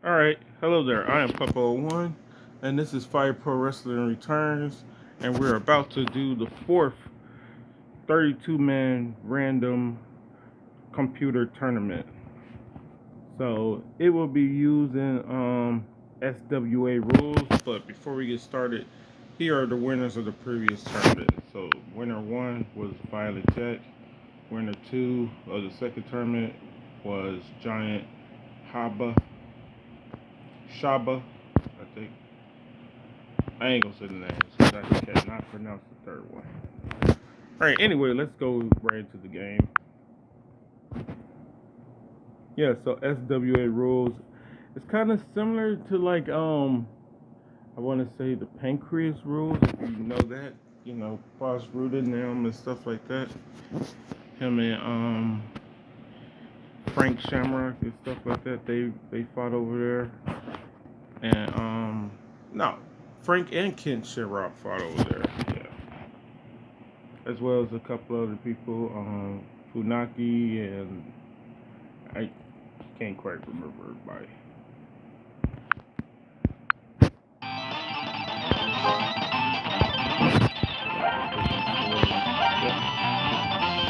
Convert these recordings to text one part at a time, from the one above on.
Alright, hello there. I am Papa01, and this is Fire Pro Wrestling Returns, and we're about to do the fourth 32-man random computer tournament. So it will be using SWA rules, but before we get started, here are the winners of the previous tournament. So winner one was Violet Jet. Winner two of the second tournament was Giant Haba Shaba, I think. I ain't gonna say the names because I cannot pronounce the third one. Alright, anyway, let's go right into the game. Yeah, so SWA rules. It's kind of similar to I want to say the pancreas rules, if you know that. You know, Boss Rooted them and stuff like that. Him and Frank Shamrock and stuff like that. They fought over there. And no, Frank and Kent Shamrock fought over there. Yeah. As well as a couple other people, Funaki, and I can't quite remember everybody.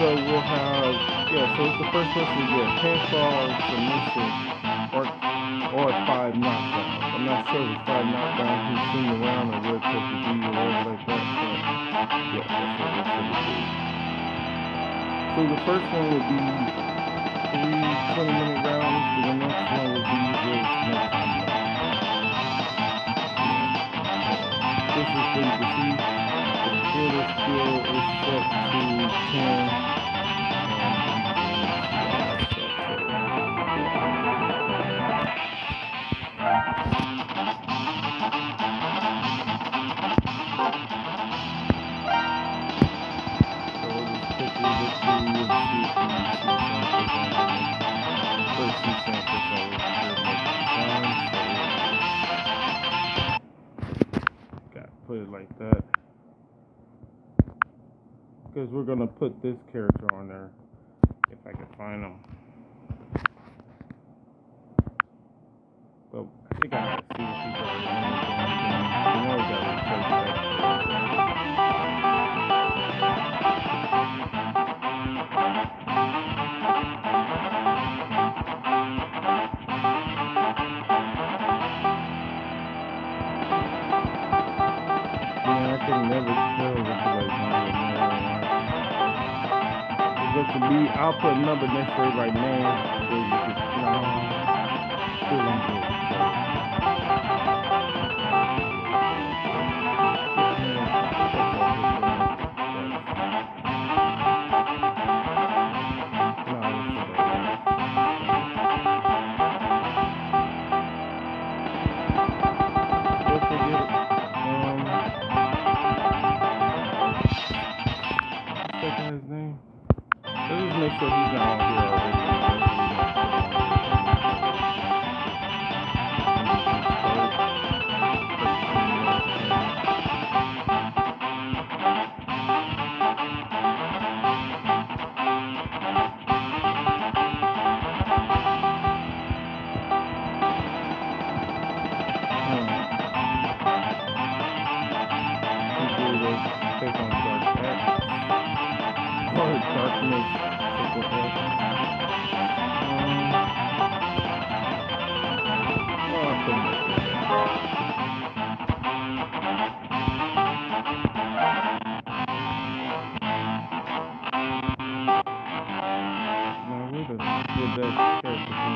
So we'll have, yeah, so it's the first person to get pinfall, submission, or 5 knockdowns. I'm not sure if 5 knockdowns he's seen around or where it's supposed to be or whatever like that, but yeah, that's what we're going to do. So the first one will be three 20-minute rounds, and the next one will be just no time limit. This is so you can see the computer skill is set to 10. Put it like that because we're gonna put this character on there if I can find him. But I think I gotta see if he's already in the damn game. You know we gotta replace that. Man, I can never tell what somebody's on It's up to me. I'll put a number next to everybody's name so you can, still gonna do it. His name? Let's just make sure he's not on here take on Dark X or Darkness Triple X. I'll put him right there. Now where that character be?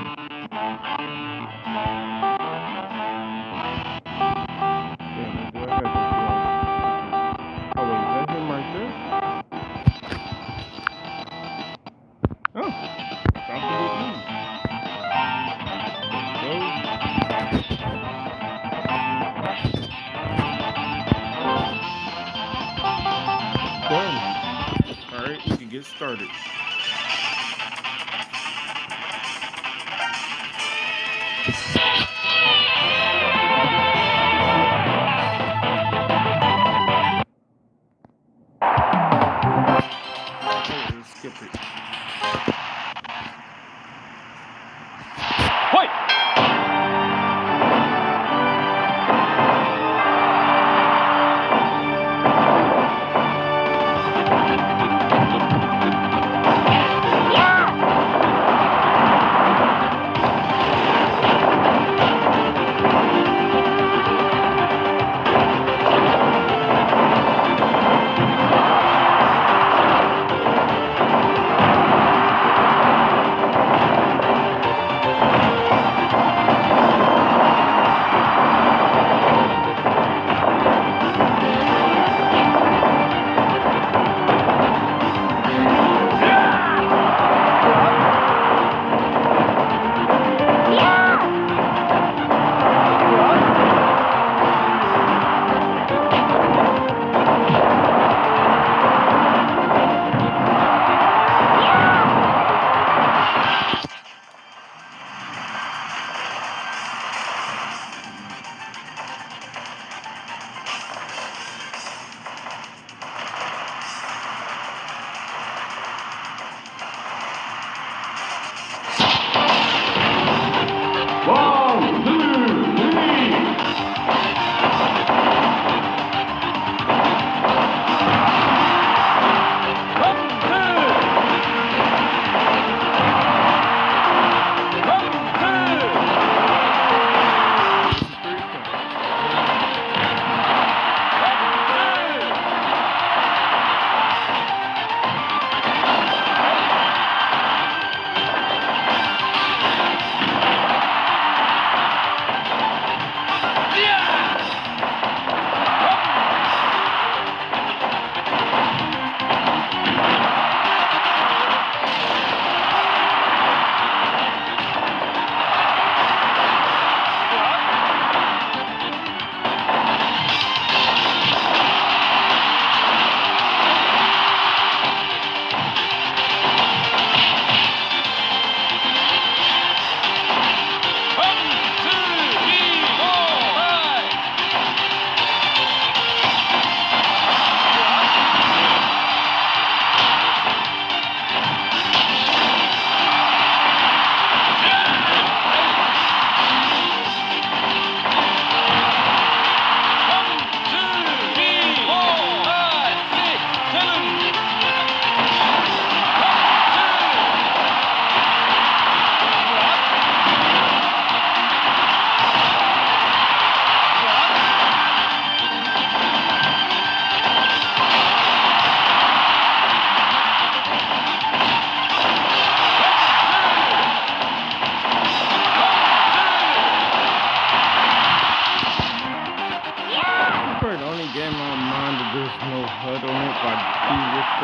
Alright, we can get started. Skip it. Fight!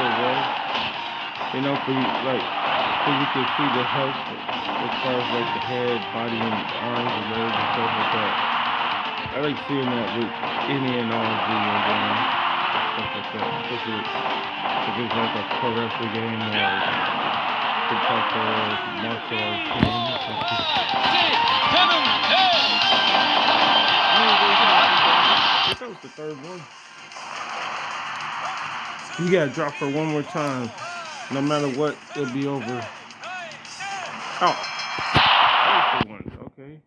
it was. You know, like, so you can see the health as far as like the head, body, and arms and legs and stuff like that. I like seeing that with any and all video games and stuff like that, especially if it's like a pro wrestling game or some type of martial arts game. I think that was the third one. You gotta drop her one more time. No matter what, it'll be over. Oh, that was the one. Okay.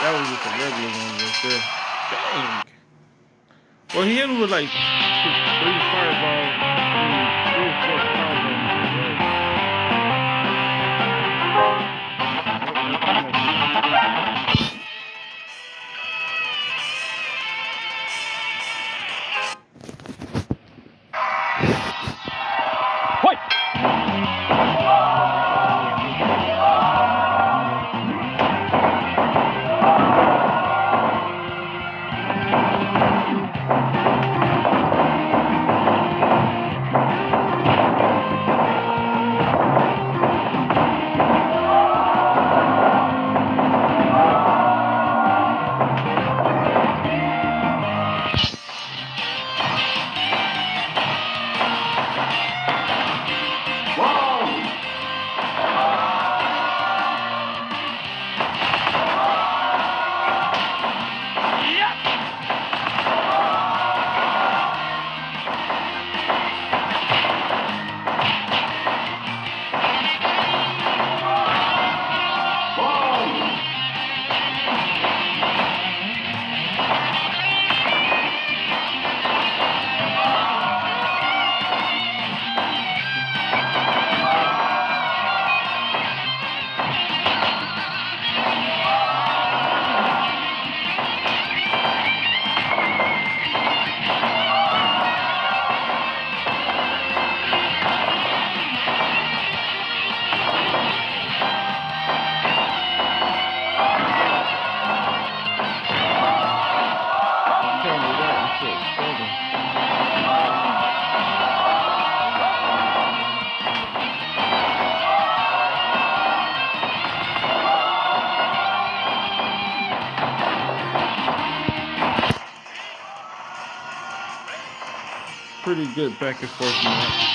That was just a regular one right there. Dang. Well, he hit him with like 3 fireballs, 3 or 4 pretty good back and forth match.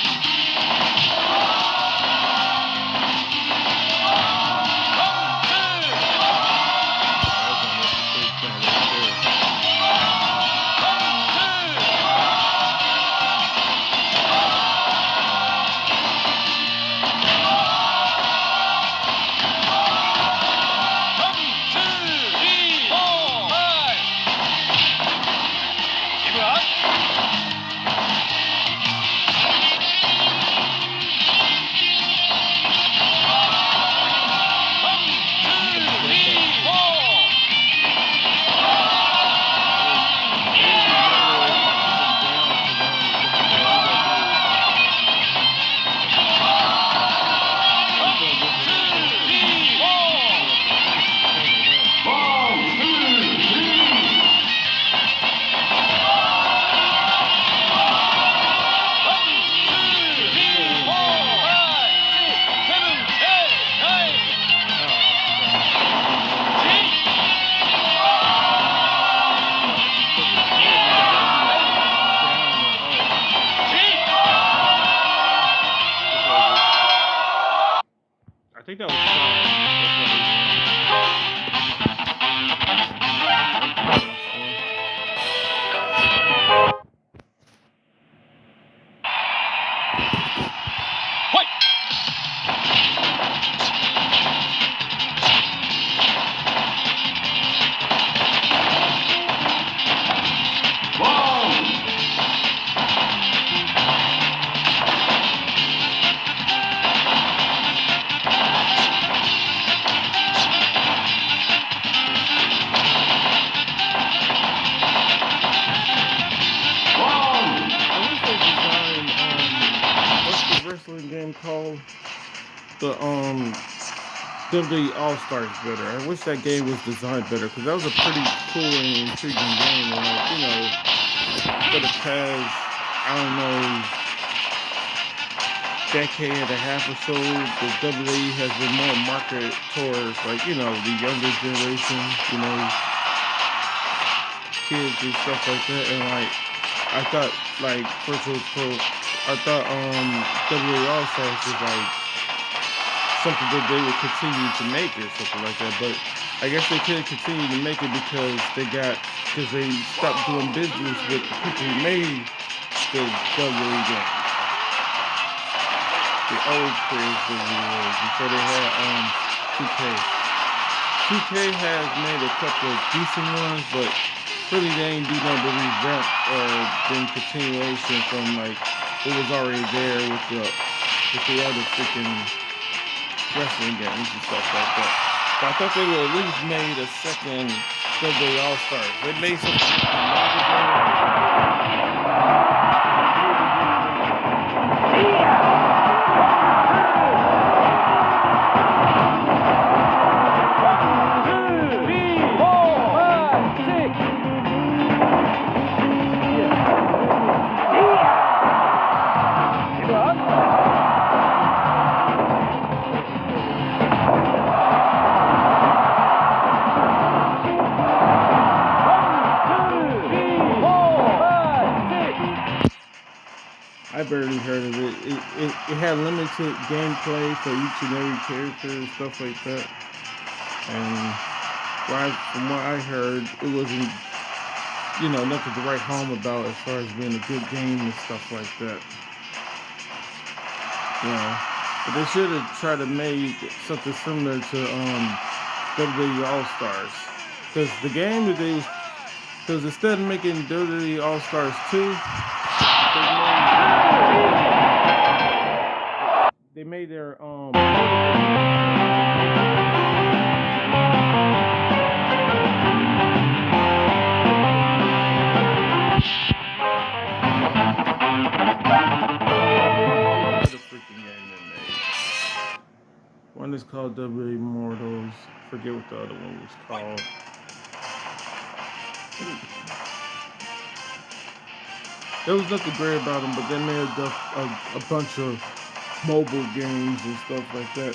think that was 5. Wrestling game called the WWE All Stars better. I wish that game was designed better because that was a pretty cool and intriguing game. And like, you know, for the past, I don't know, decade and a half or so, the WWE has been more marketed towards like, you know, the younger generation, you know, kids and stuff like that. And like, I thought like Virtual Pro. I thought WWE All Stars was like something that they would continue to make or something like that. But I guess they couldn't continue to make it because they stopped doing business with the people who made the WWE games. The old players before they had 2K. 2K has made a couple of decent ones, but really they ain't do nothing but revamp or then continuation from like it was already there with the other freaking wrestling games and stuff like that. But I thought they would at least made a second WWE All Stars. They made something. I barely heard of it. It had limited gameplay for each and every character and stuff like that. And from what I heard, it wasn't, you know, nothing to write home about as far as being a good game and stuff like that. Yeah, but they should have tried to make something similar to WWE All Stars, because the game that because instead of making WWE All Stars 2. They made their freaking game they made. One is called WWE Immortals. I forget what the other one was called. There was nothing great about them, but they made a bunch of mobile games and stuff like that.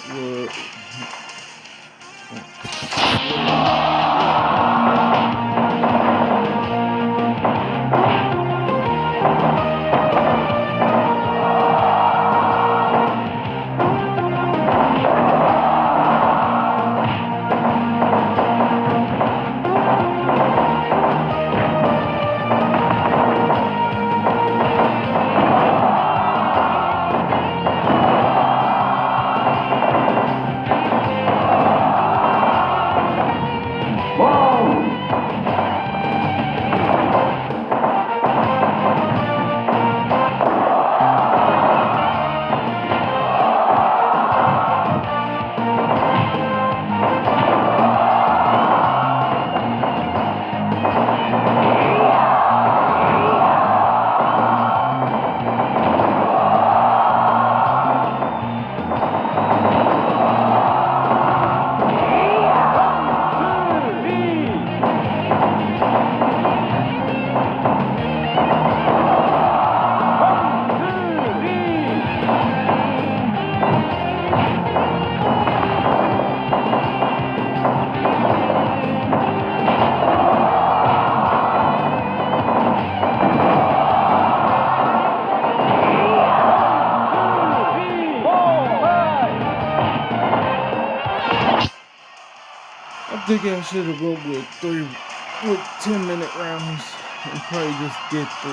think I should have went with 10-minute rounds and probably just did 3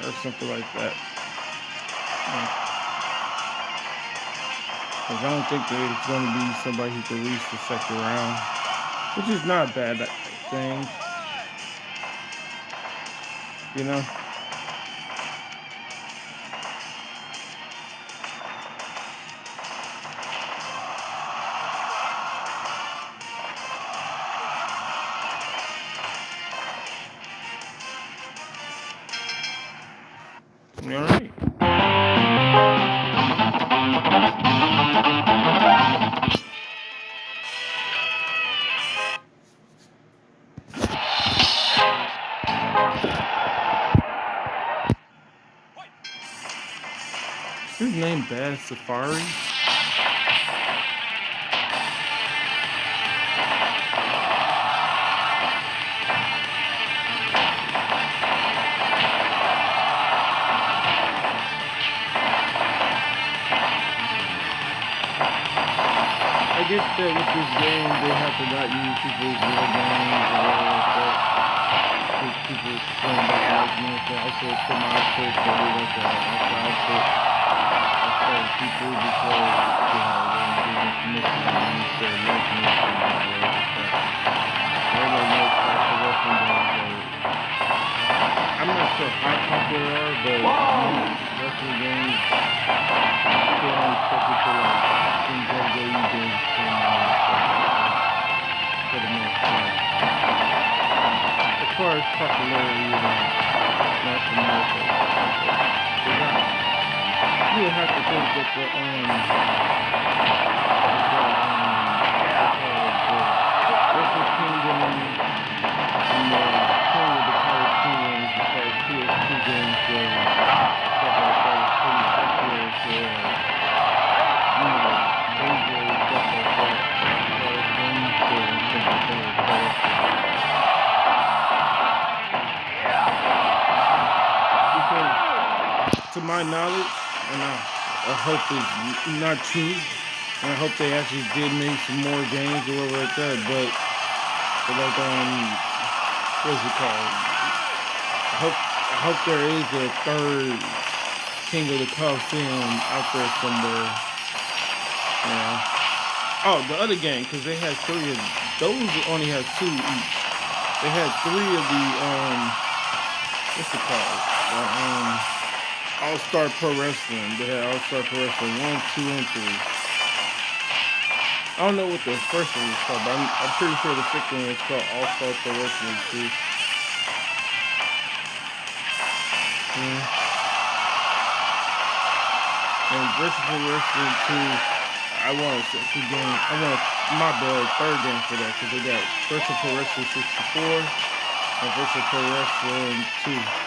or something like that. Because I don't think there's going to be somebody who can reach the second round, which is not a bad thing, you know. All right. Is his name Bad Safari? I get that with this game they have to not use people's real names or whatever like that. Because people playing back arguments and also for my outfit, so they like the outfit of people because, you know, when doing information instead of making it and whatever like that. Everybody knows how the wrestling games are. I'm not sure how popular they are, but wrestling games still only subject to like in WWE games for the most part. As far as popularity, you know, North America, you would have to think that the Wrestle Kingdom and the King of the College Kingdoms, as far as PS2 games go, stuff like that is pretty popular for, you know, major stuff like that, as far as games go and stuff like that. Because, to my knowledge, and I hope it's not true, and I hope they actually did make some more games or whatever like that, but like, what's it called? I hope there is a third King of the Coliseum out there somewhere. Yeah. Oh, the other game, because they had 3 of those only had 2 each. They had 3 of the what's it called? All-Star Pro Wrestling. They had All-Star Pro Wrestling 1, 2, and 3. I don't know what the first one is called, but I'm pretty sure the second one is called All-Star Pro Wrestling 2. And Virtual Wrestling 2, I want a second game. I want a third game for that, because they got Virtual Pro Wrestling 64 and Virtual Pro Wrestling 2.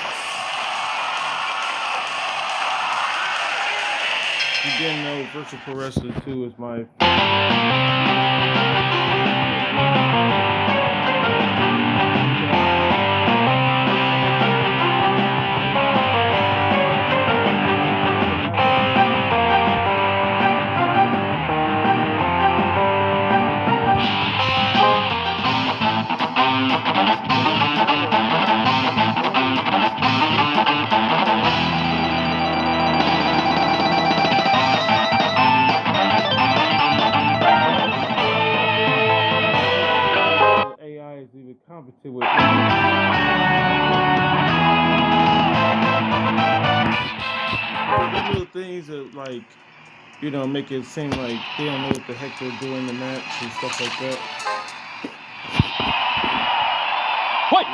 If you didn't know, Virtual Pro Wrestling 2 is my competent with little things that, like, you know, make it seem like they don't know what the heck they're doing in the match and stuff like that. What?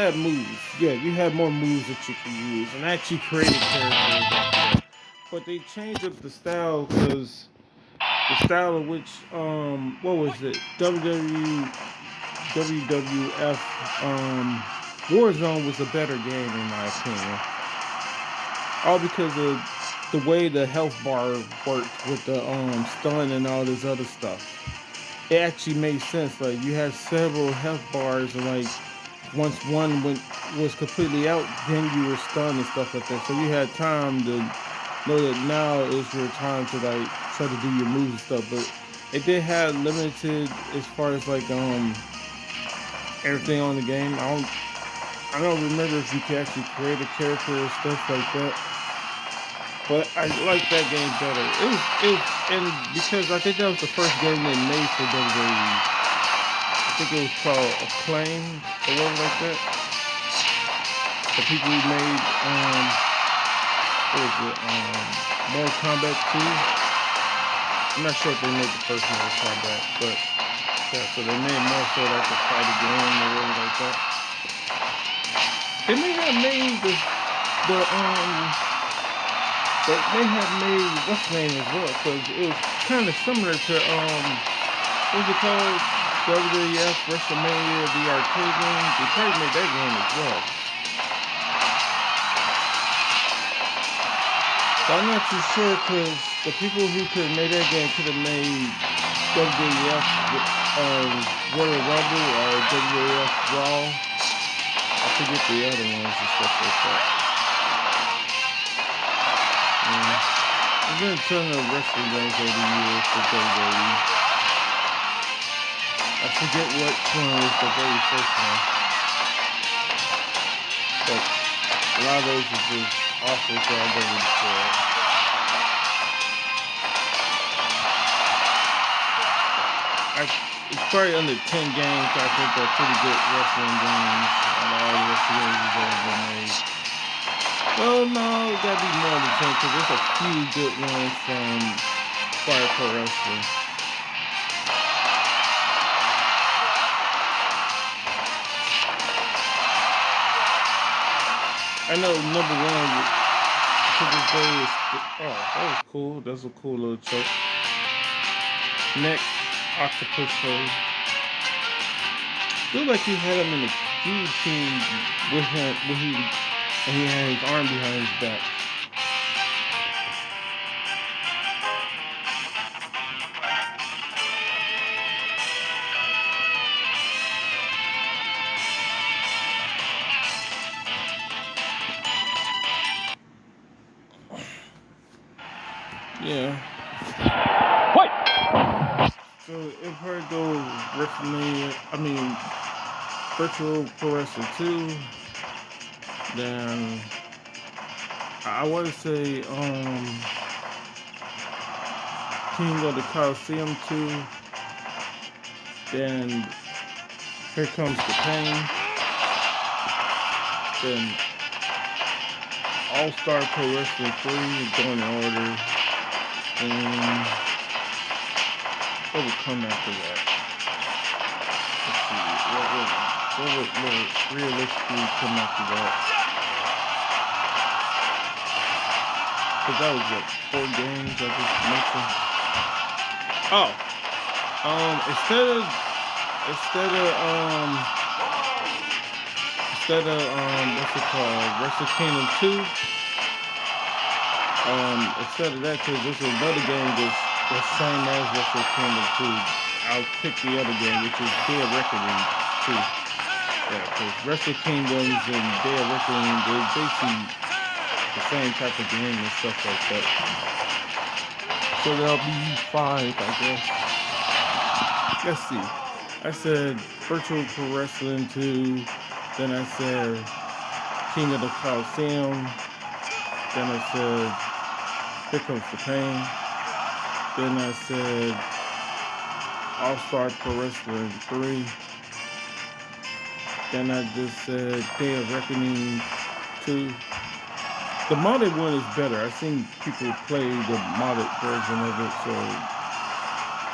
had moves. Yeah, you had more moves that you could use, and actually created characters after that. But they changed up the style because the style of which what was it? WWF Warzone was a better game in my opinion. All because of the way the health bar worked with the stun and all this other stuff. It actually made sense. Like you had several health bars, and like once one was completely out, then you were stunned and stuff like that. So you had time to know that now is your time to like try to do your moves and stuff. But it did have limited as far as like everything on the game. I don't remember if you could actually create a character or stuff like that. But I like that game better. It was, and because I think that was the first game they made for WWE. I think it was called Acclaim or whatever like that. The people who made what was it? Mortal Kombat 2. I'm not sure if they made the first Mortal Kombat, but yeah, so they made more so like a fighting game or whatever like that. They may have made the they may have made what's the name as well, because it was kind of similar to what's it called? WWF WrestleMania, the arcade game. They probably made that game as well. But I'm not too sure because the people who could have made that game could have made WWF Royal Rumble or WWF Raw. I forget the other ones and stuff like that. There's been a ton of wrestling games over the years for WWE. I forget which one was the very first one. But a lot of those is just awful, so I don't really care. It's probably under 10 games. I think they're pretty good wrestling games. And all the wrestling games that have been made. Well, no, it gotta be more than 10 because there's a few good ones from Fire Pro Wrestling. I know number one to this day is that was cool. That's a cool little choke. Next, Octopus Hole. Feel like he had him in a guillotine with him and he had his arm behind his back. Yeah. What? So if her go WrestleMania, Virtual Pro Wrestling 2, then I want to say King of the Coliseum 2. Then Here Comes the Pain. Then All-Star Pro Wrestling 3 going in order. And what would come after that? Let's see. What would realistically come after that? Because that was what, 4 games I just mentioned. Instead of what's it called, Wrestle Kingdom 2. Instead of that, because this is another game that's the same as Wrestle Kingdom 2. I'll pick the other game, which is Day of Reckoning 2. Yeah, because Wrestle Kingdoms and Day of Reckoning, they're basically the same type of game and stuff like that. So there'll be 5, I guess. Let's see. I said Virtual Pro Wrestling 2. Then I said King of the Coliseum. Then I said Here Comes the Pain. Then I said All-Star Pro Wrestling 3. Then I just said Day of Reckoning 2. The modded one is better. I've seen people play the modded version of it, so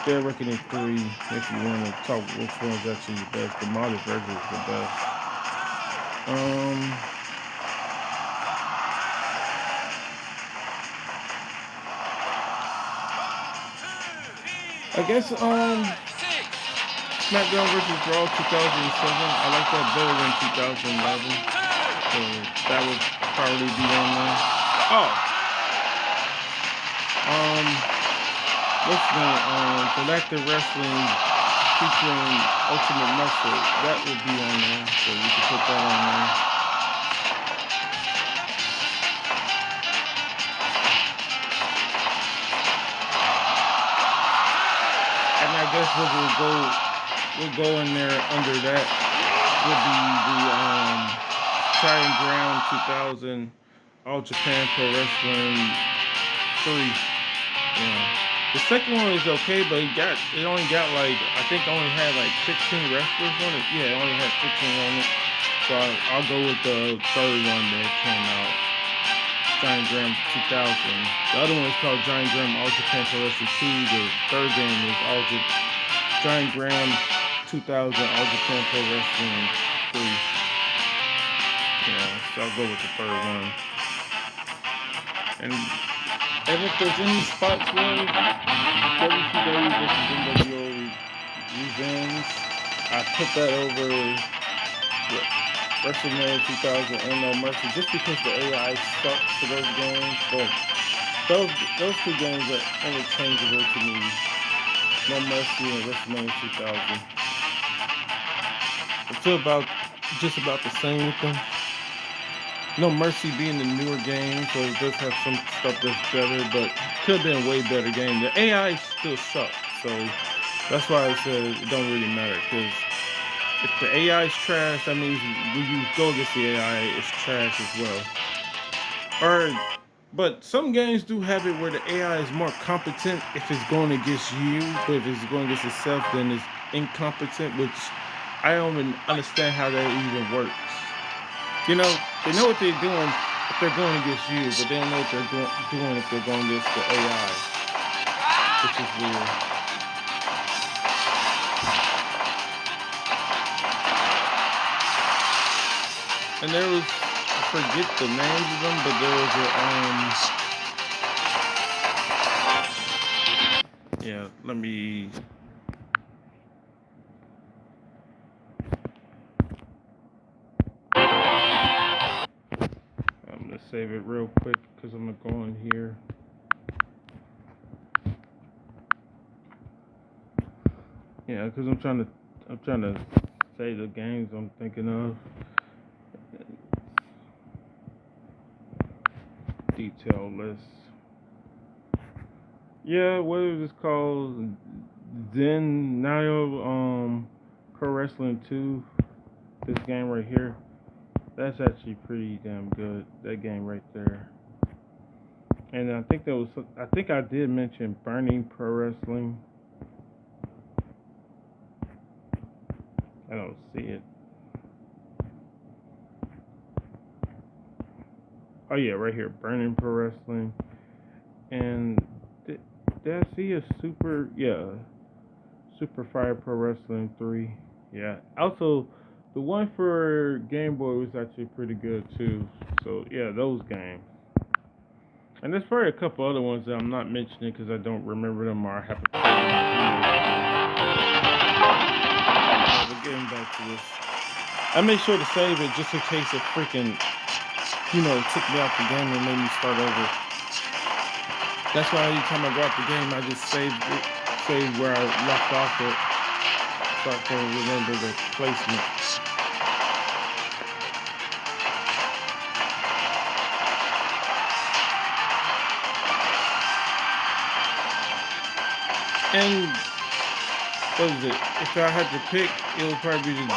Day of Reckoning 3, if you want to talk which one's actually the best, the modded version is the best. Um, I guess SmackDown versus Raw 2007. I like that better than 2011. So that would probably be on there. Oh, what's the name? Galactic Wrestling featuring Ultimate Muscle. That would be on there. So you can put that on there. And I guess what we'll go in there under that would be the Triton Graham 2000 All Japan Pro Wrestling 3. Yeah. The second one is okay, but it only got like, I think it only had like 15 wrestlers on it. Yeah, it only had 15 on it. So I'll go with the third one that came out. Giant Graham 2000. The other one is called Giant Graham All Japan Pro Wrestling 2. The third game is Giant Graham 2000 All Japan Pro Wrestling 3. Yeah, so I'll go with the third one. And if there's any spots where WCW versus NWO Revenge, I put that over WrestleMania 2000 and No Mercy just because the AI sucks for those games. But those two games are interchangeable to me. No Mercy and WrestleMania 2000. I feel just about the same with them. No Mercy being the newer game, so it does have some stuff that's better, but could have been a way better game. The AI still sucks, so that's why I said it don't really matter. Because if the AI is trash, that means when you go against the AI, it's trash as well. But some games do have it where the AI is more competent if it's going against you, but if it's going against itself, then it's incompetent, which I don't even understand how that even works. You know, they know what they're doing if they're going against you, but they don't know what they're doing if they're going against the AI, which is weird. And there was, I forget the names of them, but there was yeah, let me. Save it real quick because I'm gonna go in here. Yeah, because I'm trying to say the games I'm thinking of. Detail list. Yeah, what is this called? Zen Nio Pro Wrestling 2. This game right here. That's actually pretty damn good. That game right there. And I think I did mention Burning Pro Wrestling. I don't see it. Oh yeah, right here, Burning Pro Wrestling. And did I see a Super Fire Pro Wrestling 3? Yeah. Also, the one for Game Boy was actually pretty good too. So yeah, those games. And there's probably a couple other ones that I'm not mentioning because I don't remember them or I have to play them. But getting back to this, I made sure to save it just in case it freaking, took me out the game and made me start over. That's why every time I go out the game, I just save where I left off it, so I can remember the placement. And what is it? If I had to pick, it would probably be the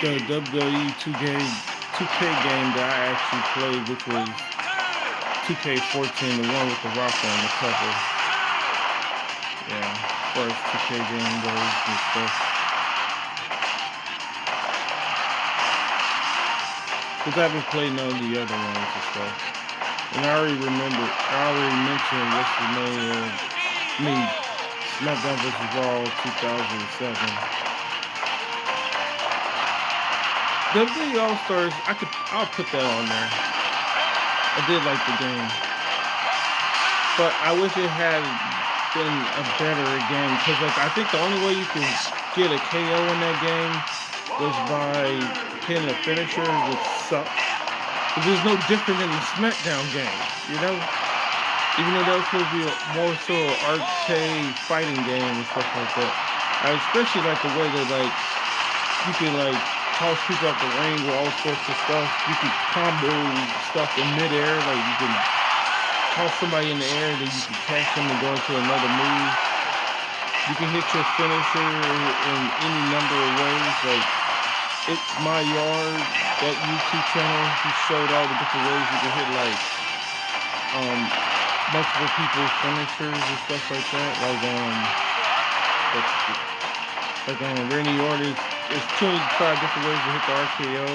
WWE 2K game that I actually played, which was 2K14, the one with the Rock on the cover. Yeah, first 2K game goes and stuff. Because I haven't played none of the other ones and stuff. And I already mentioned SmackDown vs. Raw 2007. WWE All Stars, I'll put that on there. I did like the game, but I wish it had been a better game because, like, I think the only way you can get a KO in that game was by hitting a finisher, which sucks. But there's no different than the SmackDown games, you know. Even though that was supposed to be more so an arcade fighting game and stuff like that. I especially like the way that, like, you can, like, toss people out the ring with all sorts of stuff. You can combo stuff in midair, like you can toss somebody in the air, then you can catch them and go into another move. You can hit your finisher in any number of ways. Like, It's My Yard, that YouTube channel, he showed all the different ways you can hit, like, um, multiple people's finishers and stuff like that. Randy Orton, there's 25 different ways to hit the RKO.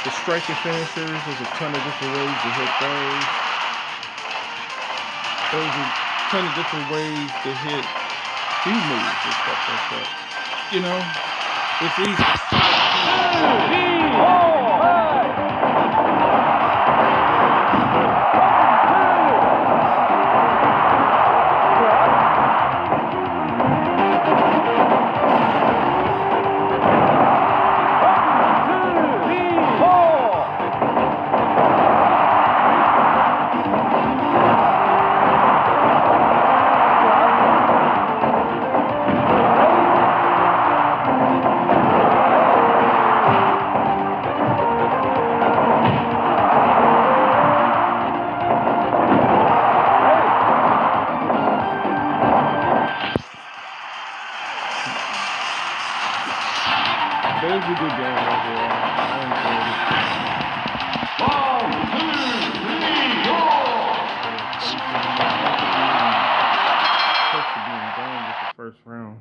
The striker finishers, there's a ton of different ways to hit those. There's a ton of different ways to hit few moves and stuff like that. You know, it's easy. There's a good game overall. I enjoyed it. Supposed to be done with the first round.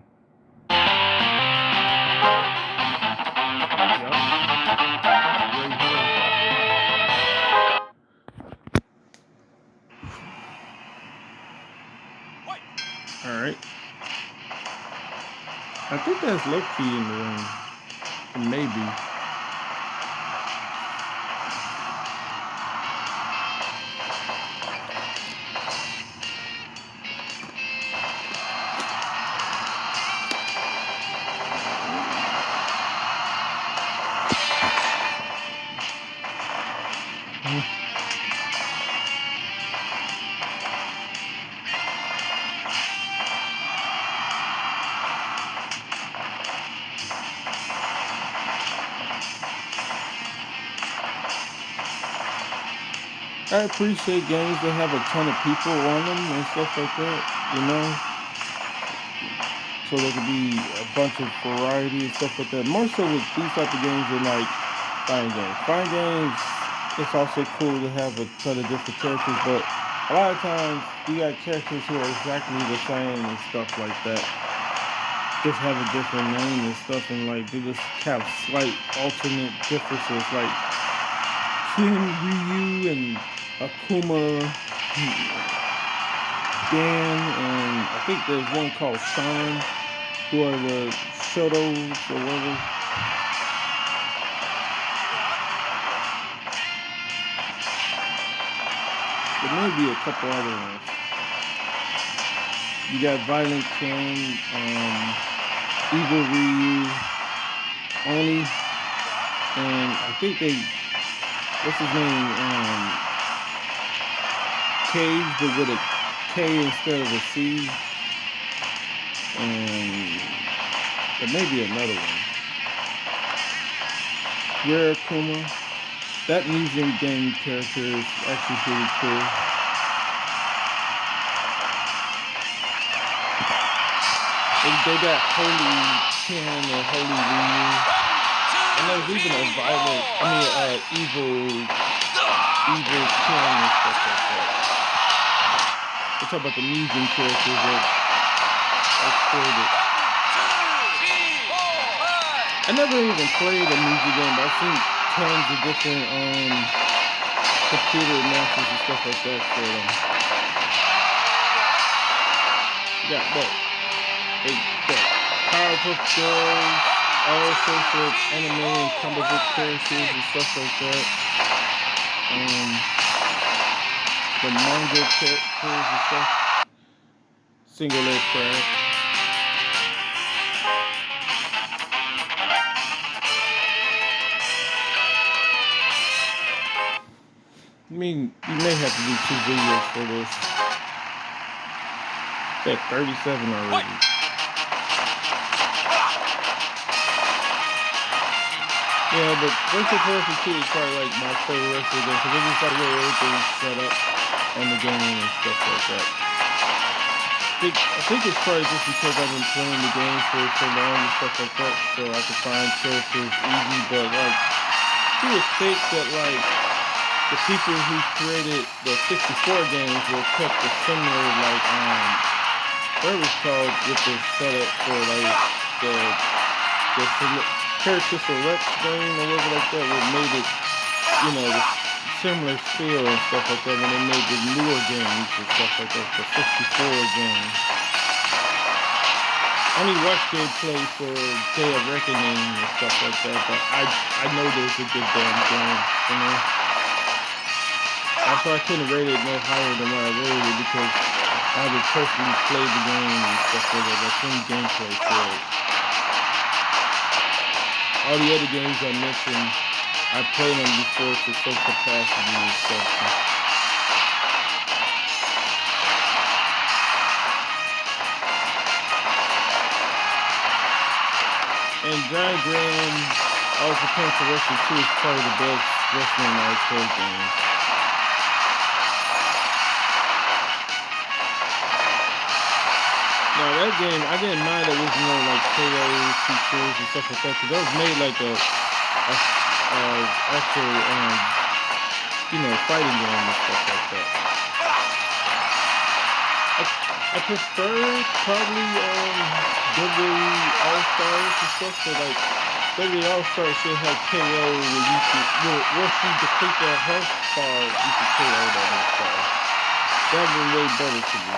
Alright. I think that's Low-Ki in the ring. Maybe. I appreciate games that have a ton of people on them and stuff like that, you know? So there could be a bunch of variety and stuff like that. More so with these type of games than, like, fighting games. Fighting games, it's also cool to have a ton of different characters, but a lot of times you got characters who are exactly the same and stuff like that. Just have a different name and stuff, and, like, they just have slight alternate differences, like Ken, Ryu, and Akuma, Dan, and I think there's one called Sean, who are the Shotos or whatever. There may be a couple other ones. You got Violent Ken, Evil Ryu, Oni, and I think what's his name? Cage, but with a K instead of a C. And there may be another one. Rare Akuma. That museum game character is actually pretty cool. They got Holy Ken or Holy Ryu. And there's even a evil Ken and stuff like that. We're talking about the museum characters that I created. I never even played a music game, but I've seen tons of different computer matches and stuff like that for them. They got Powerpuff Girls, all sorts of anime and comic book characters and stuff like that. The manga characters and stuff. Single leg crab. I mean, you may have to do 2 videos for this. It's at 37 already. Yeah, but Virtual Person 2 is probably like my favorite wrestling game because it's just like where everything's set up on the game and stuff like that. I think it's probably just because I've been playing the game for so long and stuff like that, so I can find characters easy. But like, you would think that like the people who created the 64 games will kept a similar like what it's called with the setup for like the character select screen or whatever like that, would made it, you know, the similar feel and stuff like that when they made the newer games and stuff like that, the 64 games. I only watched gameplay for Day of Reckoning and stuff like that, but I know there's a good damn game, you know. That's why I couldn't rate it no higher than what I rated it, because I haven't personally played the game and stuff like that. I've seen gameplay for it. All the other games I mentioned, I've played them before to some capacity and stuff. And Giant Graham, also playing for Wrestling 2, is probably the best wrestling arcade game. Now that game, I didn't mind that there was no like KO features and stuff like that, because that was made like a actual you know, fighting game and stuff like that. I prefer probably WWE All-Stars and stuff, so like WWE All-Stars should have KO where you could, once you complete that health bar, you can KO that All-Star. That would be way better to me.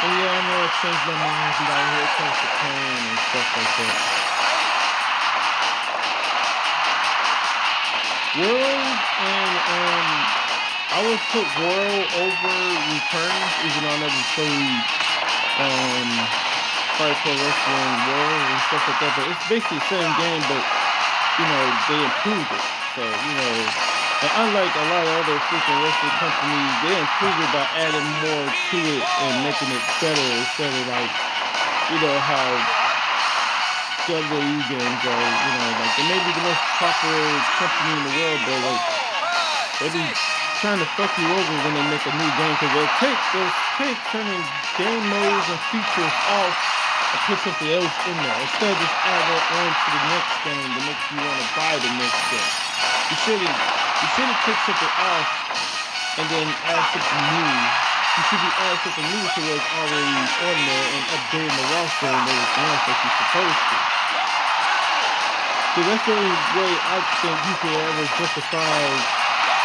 And yeah, I know I changed my mind down here, it comes to pain and stuff like that. World and I would put World over Returns, even though I never played Fire Pro Wrestling World and stuff like that. But it's basically the same game, but you know, they improved it. So, you know, and unlike a lot of other freaking wrestling companies, they improved it by adding more to it and making it better instead of like, you know, how WWE games are, you know, like they may be the most popular company in the world, but like they be trying to fuck you over when they make a new game, because they'll take certain game modes and features off and put something else in there instead of just add that on to the next game to make you want to buy the next game. You shouldn't take something off and then add something new. You should be adding something new to what's already on there and updating the roster and everything else like you're supposed to. So that's the only way I think you could ever justify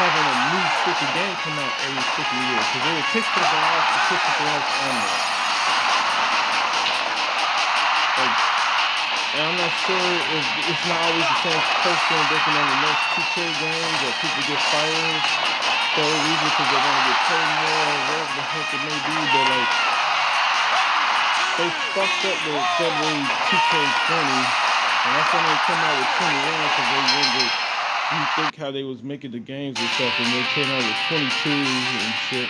having a new freaking game come out every freaking year. Because they would take something off and put something else on there. Like, and I'm not sure if it's not always the same person working on the next 2K games, or people get fired for a reason because they want to get paid more or whatever the heck it may be. But like, they fucked up with WWE 2K20, and that's when they come out with 21, because they wanted to rethink how they was making the games and stuff, and they came out with 22 and shit.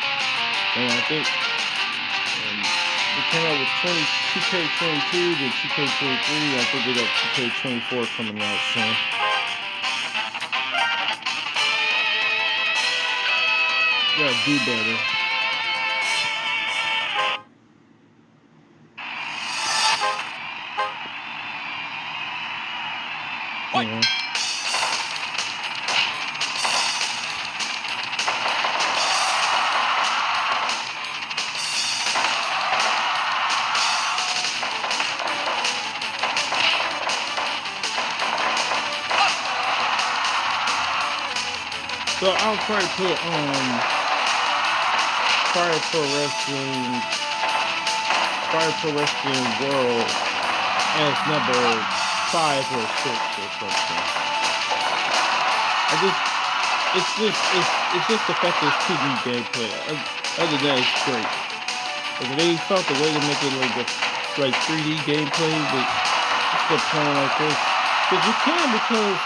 And I think they came out with 2K22, then 2K23. I think they got 2K24 coming out soon. Gotta do better. Yeah. So I'll probably put Fire Pro Wrestling, Fire Pro Wrestling World as number 5 or 6 or something. It's just the fact that it's 2D gameplay. Other than that, it's great. If they felt the way to make it like 3D gameplay, but still playing like this, because you can, because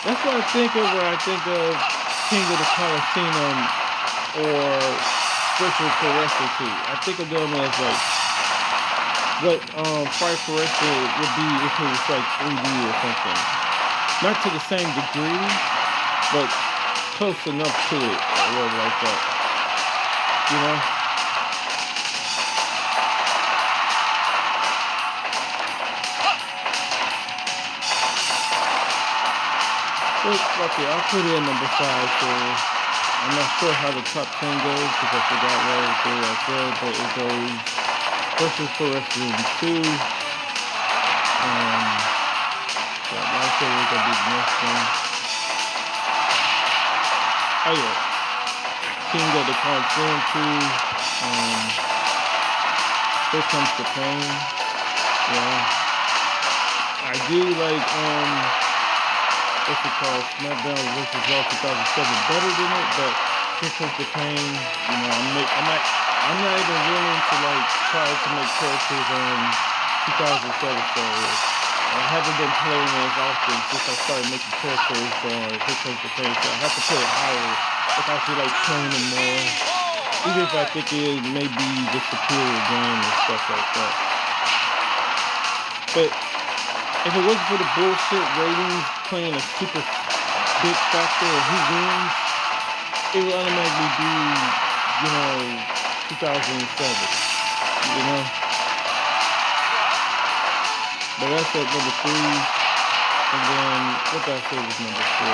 that's what I think of when I think of King of the Coliseum or Virtual Pro Wrestling 2. I think of them as like what Fire Pro Wrestling would be if it was like 3D or something. Not to the same degree, but close enough to it, or whatever like that. You know? Okay, I'll put it in number 5, so I'm not sure how the top 10 goes, because I forgot what I said, but it goes Virtual Pro Wrestling 2, I said we're gonna be the next one. Oh yeah, King of the Coliseum 2, Here Comes the Pain, yeah. I do like, what's it called, SmackDown vs. Raw 2007 better than it, but Here Comes the Pain, you know, I'm not even willing to like try to make characters on 2007, so I haven't been playing as often since I started making characters on Here Comes the Pain, so I have to put it higher if I feel like playing them more, even if I think it may be the superior game and stuff like that. But if it wasn't for the bullshit ratings playing a super big factor of who wins, it would automatically be, 2007, you know? But that's at number 3, and then, what did I say was number 4?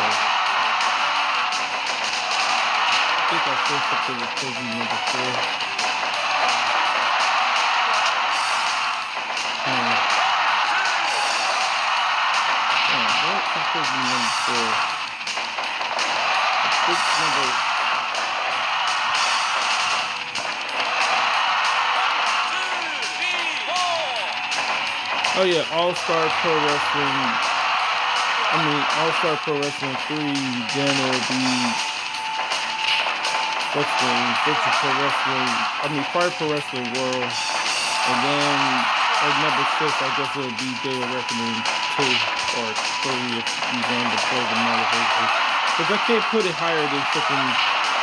I think I said something was supposed to be number 4. What is supposed to be number 4? I think number... Oh yeah, All-Star Pro Wrestling. All-Star Pro Wrestling 3, then it'll be Virtual Pro Wrestling, Fire Pro Wrestling World, and then at number 6, I guess it'll be Day of Reckoning 2 or 3 if you want to play the modifications. Because I can't put it higher than something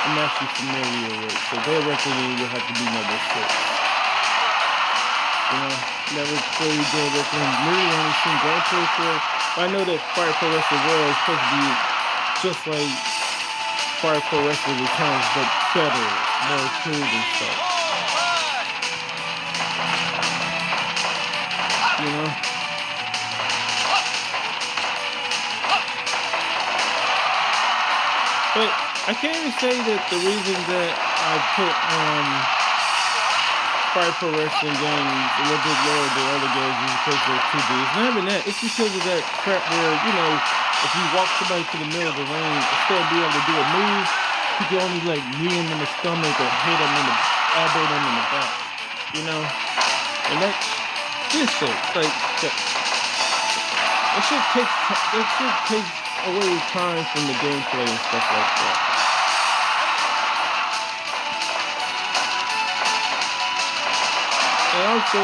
I'm actually familiar with. So Day of Reckoning will have to be number 6. Never played Day of Reckoning. Really only seen gameplay for it. But I know that Fire Pro Wrestling World is supposed to be just like Fire Pro Wrestling Returns, but better, more improved and stuff. You know? But I can't even say that the reason that I put Fire Pro Wrestling games a little bit lower than other games is because they're 2D. It's not even that. It's because of that crap where, if you walk somebody to the middle of the ring, instead of being able to do a move, you can only like knee him in the stomach or hit him in the elbow them in the back. And this shit, like that shit takes away time from the gameplay and stuff like that. And also,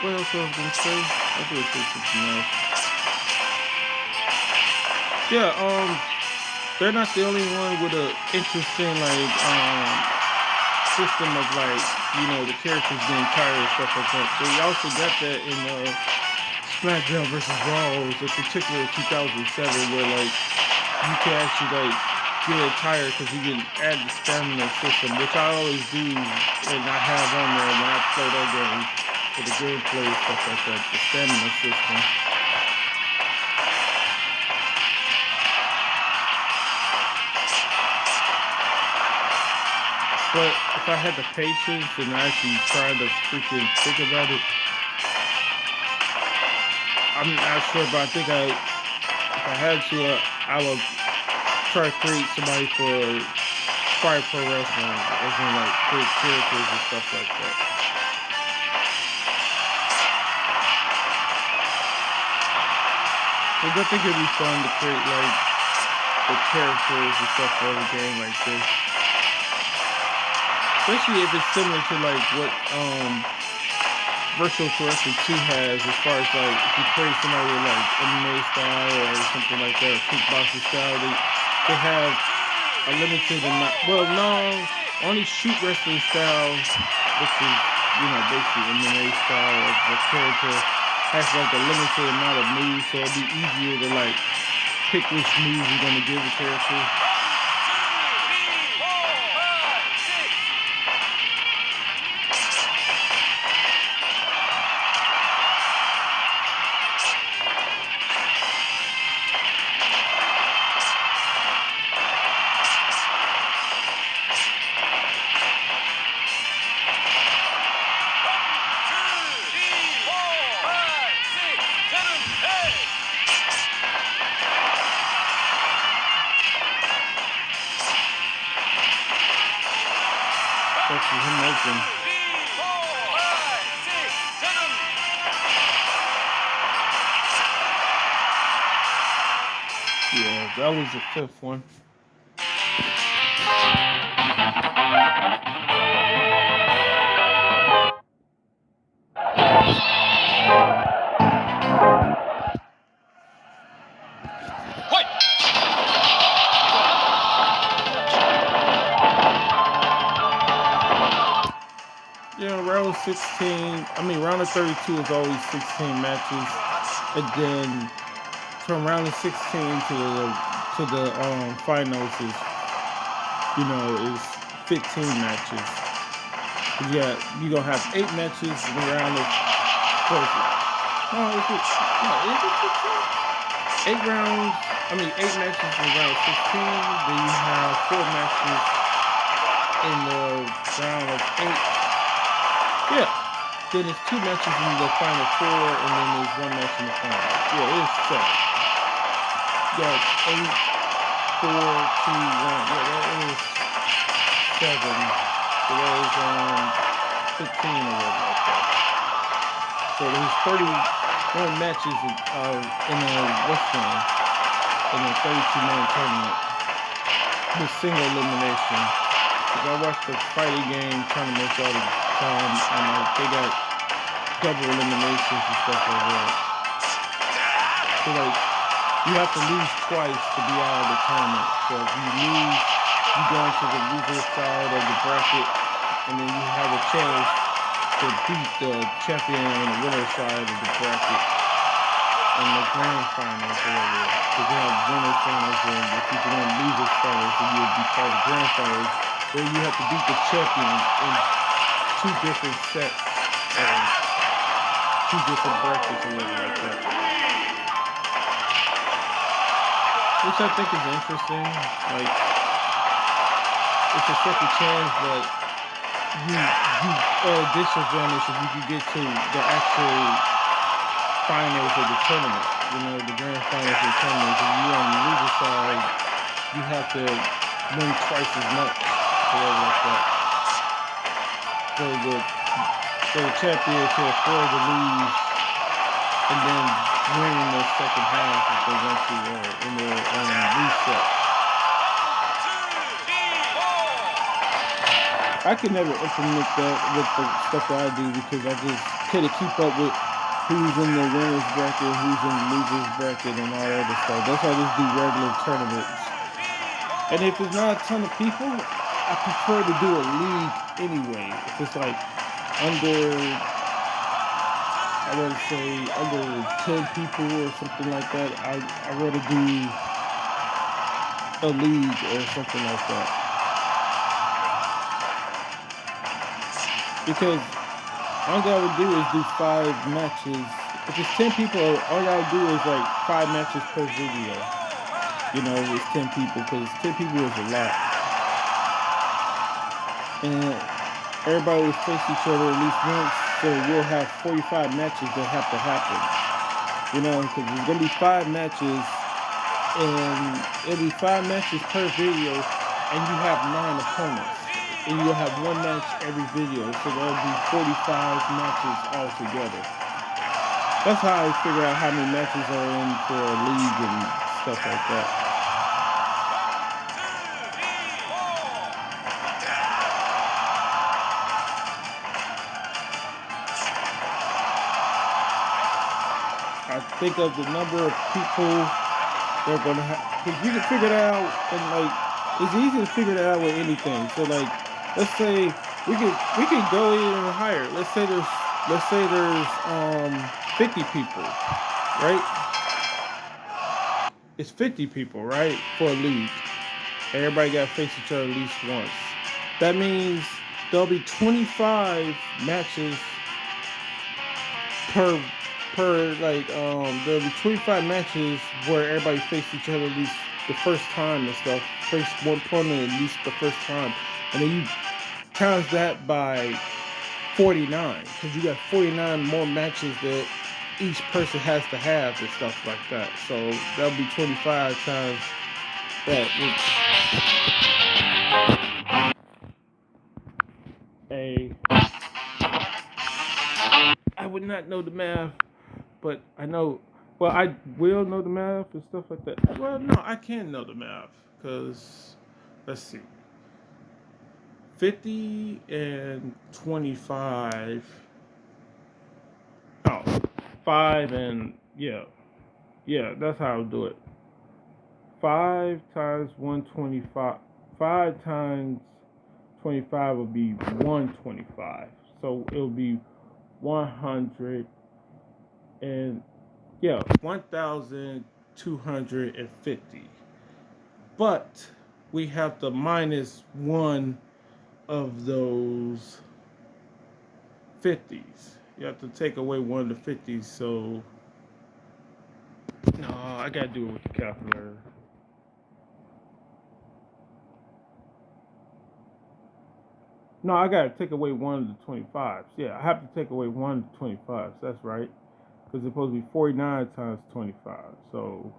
what else I was gonna say? I was gonna say something else. Yeah, they're not the only one with an interesting system of the characters being tired and stuff like that. They also got that in SmackDown vs. Raw, in particular 2007, where you can actually get tired because you can add the stamina system, which I always do, and I have on there when I play that game for the gameplay, stuff like that, the stamina system. But if I had the patience and actually try to freaking think about it, I'm not sure, but I think if I had to, I would try to create somebody for Fire Pro Wrestling, as in like create characters and stuff like that. Because I think it'd be fun to create like the characters and stuff for a game like this. Especially if it's similar to like what Virtual Wrestling 2 has, as far as like if you create somebody with like MMA style or something like that, or kickboxing style, they have a limited amount. Well, no, only shoot wrestling style, which is basically MMA style of the character, has like a limited amount of moves, so it'd be easier to like pick which moves you're gonna give the character. That's him open. Yeah, that was the fifth one. Round 16, round of 32 is always 16 matches. And then from round of 16 to the finals is 15 matches. Yeah, you're gonna have 8 matches in the round of is it 15? 8 rounds, 8 matches in round 16, then you have 4 matches in the round of 8. Yeah. Then there's 2 matches in the final 4, and then there's 1 match in the final. Yeah, it's 7. You got 8, 4, 2, 1. Yeah, that is 7. So that is 15 or whatever like that. So there's 31 matches in a wrestling in a 32-man tournament with single elimination. Because I watch the fighting game tournaments all the time, and they got double eliminations and stuff like that. So like, you have to lose twice to be out of the tournament. So if you lose, you go into the loser side of the bracket, and then you have a chance to beat the champion on the winner side of the bracket in the grand finals or whatever. Because you have winner finals, and if you can win loser finals, then you'll be part of the grand finals, where you have to beat the champion in 2 different sets and 2 different brackets or whatever like that. Which I think is interesting. Like, it's a second chance, but you disadvantage if you can get to the actual finals of the tournament. The grand finals of the tournament. If you're on the loser side, you have to win twice as much. Whatever like that. So the champion can afford to lose and then win in the second half if they want to, in the reset. I could never implement that with the stuff that I do, because I just couldn't keep up with who's in the winner's bracket, who's in the loser's bracket, and all that other stuff. That's why I just do regular tournaments. And if there's not a ton of people, I prefer to do a league anyway. If it's like under 10 people or something like that, I'd rather do a league or something like that. Because all I gotta do is do 5 matches. If it's 10 people, all I gotta do is like 5 matches per video. You know, if it's 10 people, because 10 people is a lot, and everybody will face each other at least once. So we'll have 45 matches that have to happen. You know, because there's gonna be 5 matches, and it'll be 5 matches per video, and you have 9 opponents, and you'll have 1 match every video, so there'll be 45 matches altogether. That's how I figure out how many matches are in for a league and stuff like that. I think of the number of people they're gonna have, because you can figure that out, and like it's easy to figure that out with anything. So like, let's say we could go even higher. Let's say there's 50 people, right? It's 50 people, right, for a league. Everybody got to face each other at least once. That means there'll be 25 matches per there'll be 25 matches where everybody face each other at least the first time and stuff. Face one opponent at least the first time, and then you times that by 49, because you got 49 more matches that each person has to have and stuff like that. So that'll be 25 times that. I would not know the math, but I know. Well, I will know the math and stuff like that. Well, no, I can know the math because let's see, 50 and 25. Oh, 5 and yeah, that's how I'll do it. 5 times 125. 5 times 25 will be 125. So it'll be 100 and 1,250. But we have to minus one of those 50s. You have to take away one of the 50s. So no, I gotta do it with the calculator. No, I gotta take away one of the 25s. Yeah, I have to take away one of the 25s. That's right. Because it's supposed to be 49 times 25. So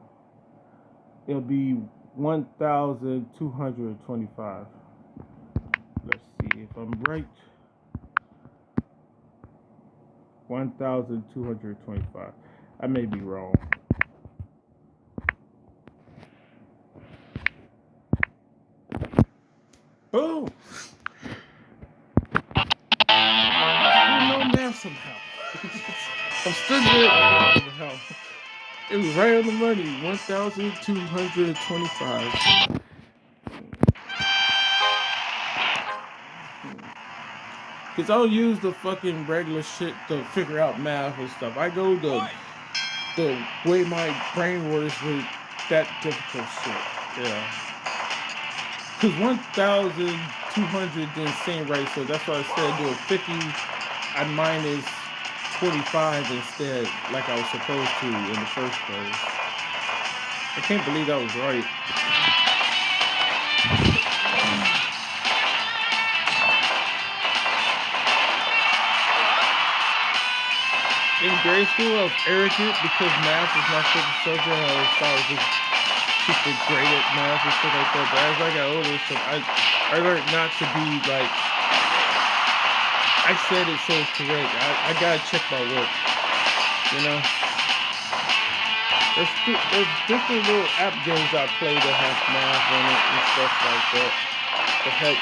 it'll be 1,225. Let's see if I'm right. 1,225. I may be wrong. Boom! I know math somehow. I'm still good somehow. It was right on the money. 1,225. Because I don't use the fucking regular shit to figure out math and stuff. I go the way my brain works with that difficult shit. Yeah. Because 1,200 didn't seem right, so that's why I said do a 50. I minus 25 instead, like I was supposed to in the first place. I can't believe that was right. In grade school, I was arrogant because math was my favorite subject. I thought I was just super great at math and shit like that. But as I got older, so I learned not to be like, I said it so it's correct. I gotta check my work, you know? There's different little app games I play that have math on it and stuff like that help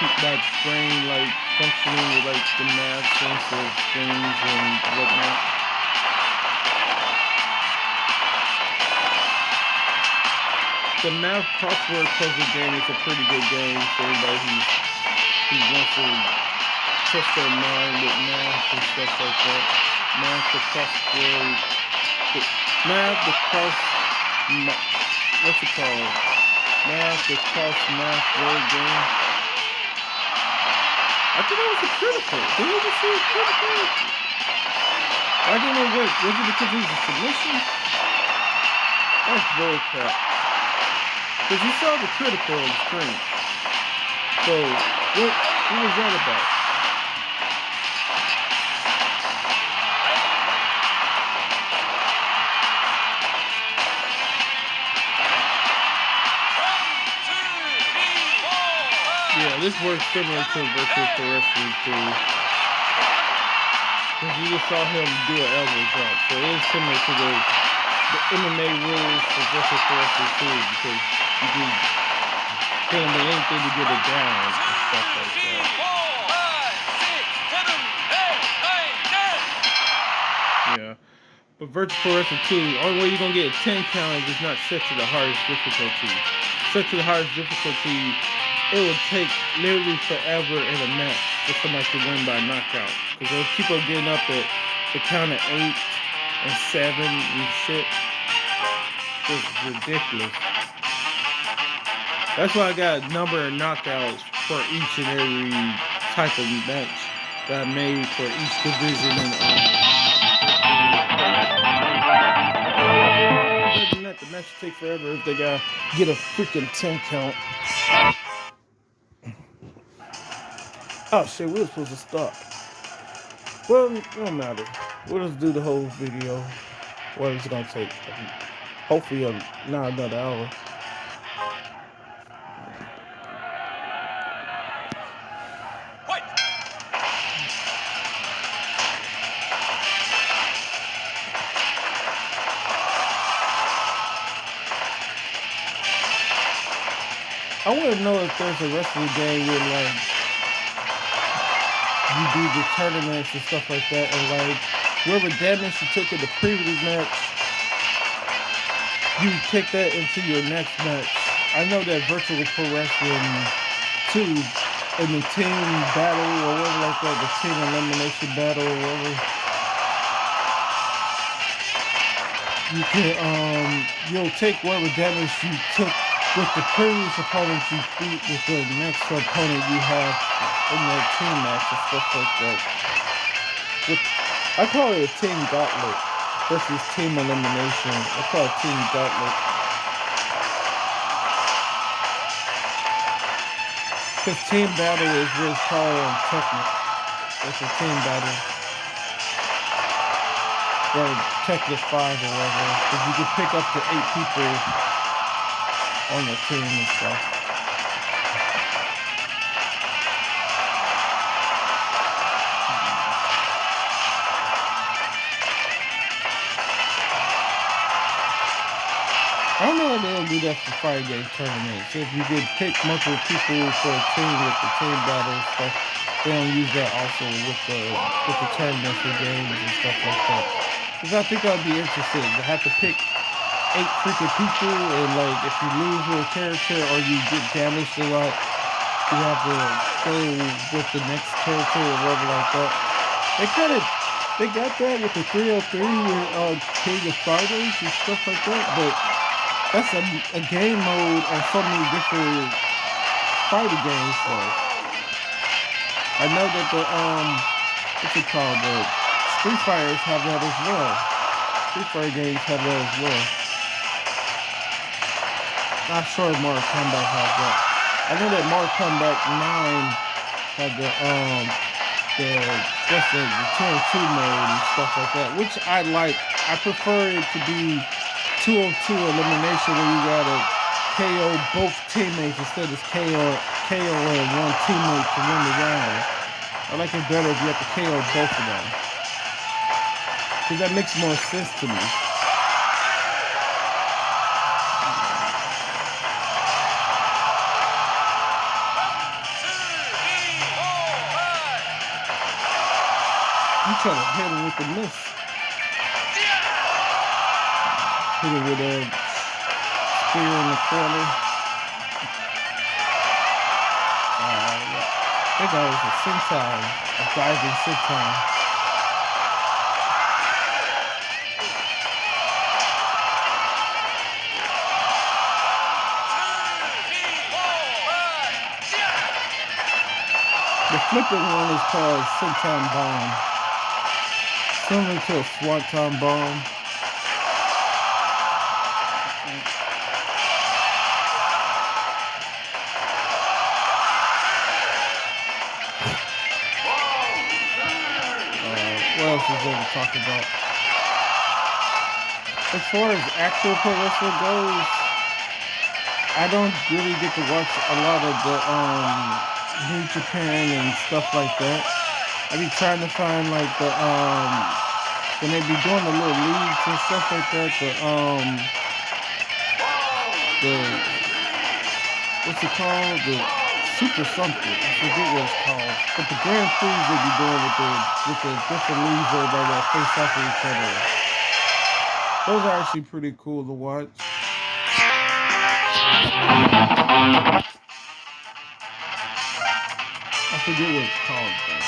keep my brain like functioning with like the math sense of things and whatnot. The math crossword puzzle game is a pretty good game for anybody who wants to test their mind with math and stuff like that. What's it called? Math the cross math word game. I thought that was a critical. Did you ever see a critical? I didn't know what. Was it because it was a submission? That's bullcrap. Because you saw the critical on the screen. So, what was that about? Yeah, this works similar to Virtual Pro Wrestling too. Because you just saw him do an elbow drop. So it is similar to the MMA rules for Virtual Pro Wrestling too. Because you do hit him with anything to get it down and stuff like that. Yeah. But Virtual Pro Wrestling 2, the only way you're going to get a 10 count is not set to the hardest difficulty. Set to the hardest difficulty, it would take literally forever in a match for somebody to win by knockout. Because those people getting up at the count of 8 and 7 and shit. It's ridiculous. That's why I got a number of knockouts for each and every type of match that I made for each division and other than that, the match will take forever if they gotta get a freaking 10 count. Oh shit, we were supposed to stop. Well, it don't matter. We'll just do the whole video. What it's gonna take. Hopefully not another hour. I want to know if there's a wrestling game where like you do the tournaments and stuff like that, and like whoever damage you took in the previous match, you take that into your next match. I know that Virtual Pro Wrestling 2 in the team battle or whatever like that, the team elimination battle or whatever, you can you'll take whatever damage you took with the previous opponent you beat with the next opponent you have in that team match and stuff like that. I call it a team gauntlet versus team elimination. I call it team gauntlet. Because team battle is what it's called on Technic. It's a team battle. Or Technic 5 or whatever. Because you can pick up to 8 people on the team and stuff. I don't know if they'll do that for fighting game tournaments. If you could pick multiple people for a team with the team battle stuff, they don't use that also with the tournaments for games and stuff like that. Because I think I'd be interested to have to pick 8 freaking people, and like if you lose your character or you get damaged a lot, you have to go with the next character or whatever like that. They got that with the 303 with King of Fighters and stuff like that, but that's a game mode and so many different fighting games. So I know that the what's it called? The Street Fighters have that as well. Street Fighter games have that as well. Not sure Mortal Kombat has that. I know that Mortal Kombat 9 had the 2 mode and stuff like that, which I like. I prefer it to be 2-on-2 elimination where you gotta KO both teammates instead of KO and one teammate to win the round. I like it better if you have to KO both of them, because that makes more sense to me. I'm trying to hit him with the miss. Hit him with a spear in the corner. I think that was a senton, a diving senton. The flipping one is called Senton Bomb. Similar to a Swanton Bomb. What else is there to talk about? As far as actual pro wrestling goes, I don't really get to watch a lot of the New Japan and stuff like that. I be trying to find like the when they be doing the little leagues and stuff like that, the what's it called? The Super something. I forget what it's called. But the Grand Prix they be doing with the different leagues everybody that face off of each other. Those are actually pretty cool to watch. I forget what it's called though.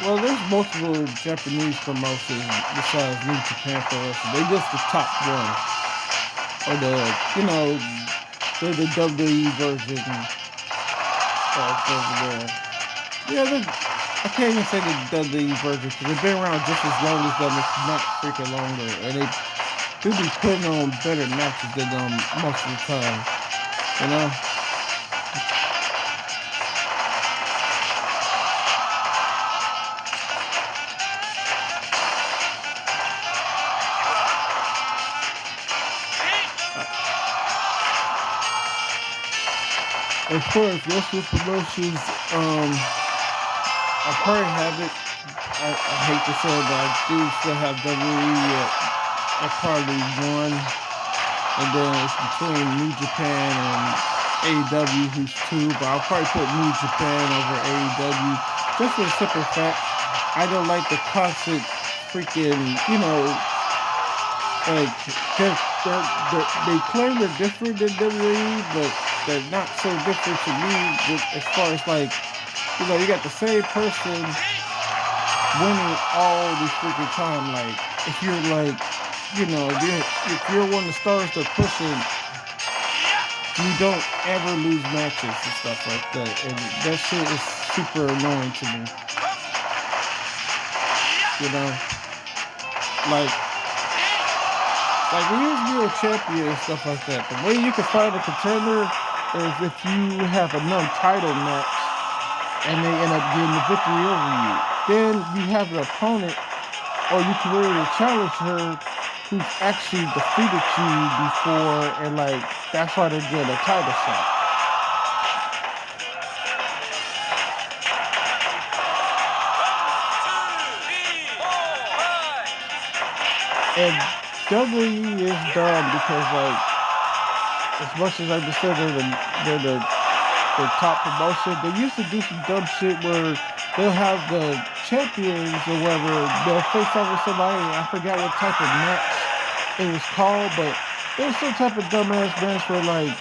Well, there's multiple Japanese promotions besides New Japan Pro Wrestling. They just the top one. Or they're the WWE version of over there. Yeah, I can't even say the WWE version because they've been around just as long as them, if not freaking longer. And they do be putting on better matches than them most of the time. You know? As far as wrestling promotions, I probably have it. I hate to say it, but I do still have WWE at probably one. And then it's between New Japan and AEW, who's two. But I'll probably put New Japan over AEW. Just for the simple fact, I don't like the constant freaking, like, they claim they're different than WWE, but they're not so different to me as far as like, you got the same person winning all the freaking time. Like, if you're like, if you're one of the stars they're pushing, you don't ever lose matches and stuff like that. And that shit is super annoying to me. Like when you're a champion and stuff like that, the way you can find a contender is if you have a non-title match and they end up getting the victory over you. Then you have an opponent, or you can really challenge her who's actually defeated you before, and like that's why they get a title shot. And WWE is dumb because, like, as much as I consider they're the top promotion, they used to do some dumb shit where they'll have the champions or whatever, they'll face off with somebody. I forgot what type of match it was called, but it was some type of dumbass match where, like,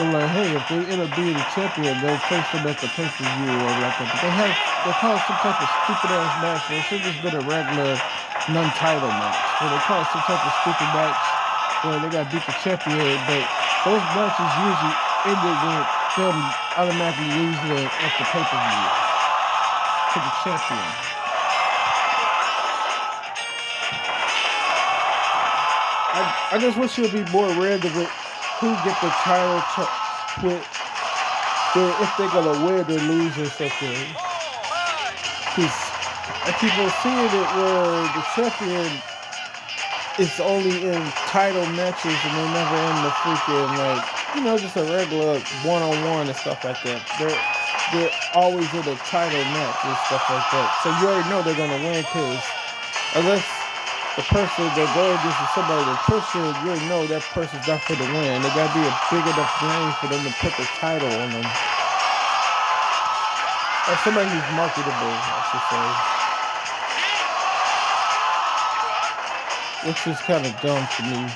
they're like, hey, if they end up being the champion, they'll face them at the pay-per-view or like that. But they call it some type of stupid ass match where it should have just been a regular non-title match. So they call it some type of stupid match where they got to beat the champion, but those matches usually ended with them automatically losing at the pay-per-view to the champion. I just wish it would be more random with who get the title with if they're gonna win or lose or something. Because I keep on seeing it where the champion is only in title matches and they never in the freaking, just a regular one-on-one and stuff like that. They're always in a title match and stuff like that. So you already know they're gonna win because unless the person they're going against is somebody they're pushing, you already know that person's not for the win. There gotta be a big enough name for them to put the title on them. Or somebody who's marketable, I should say. Which is kind of dumb to me.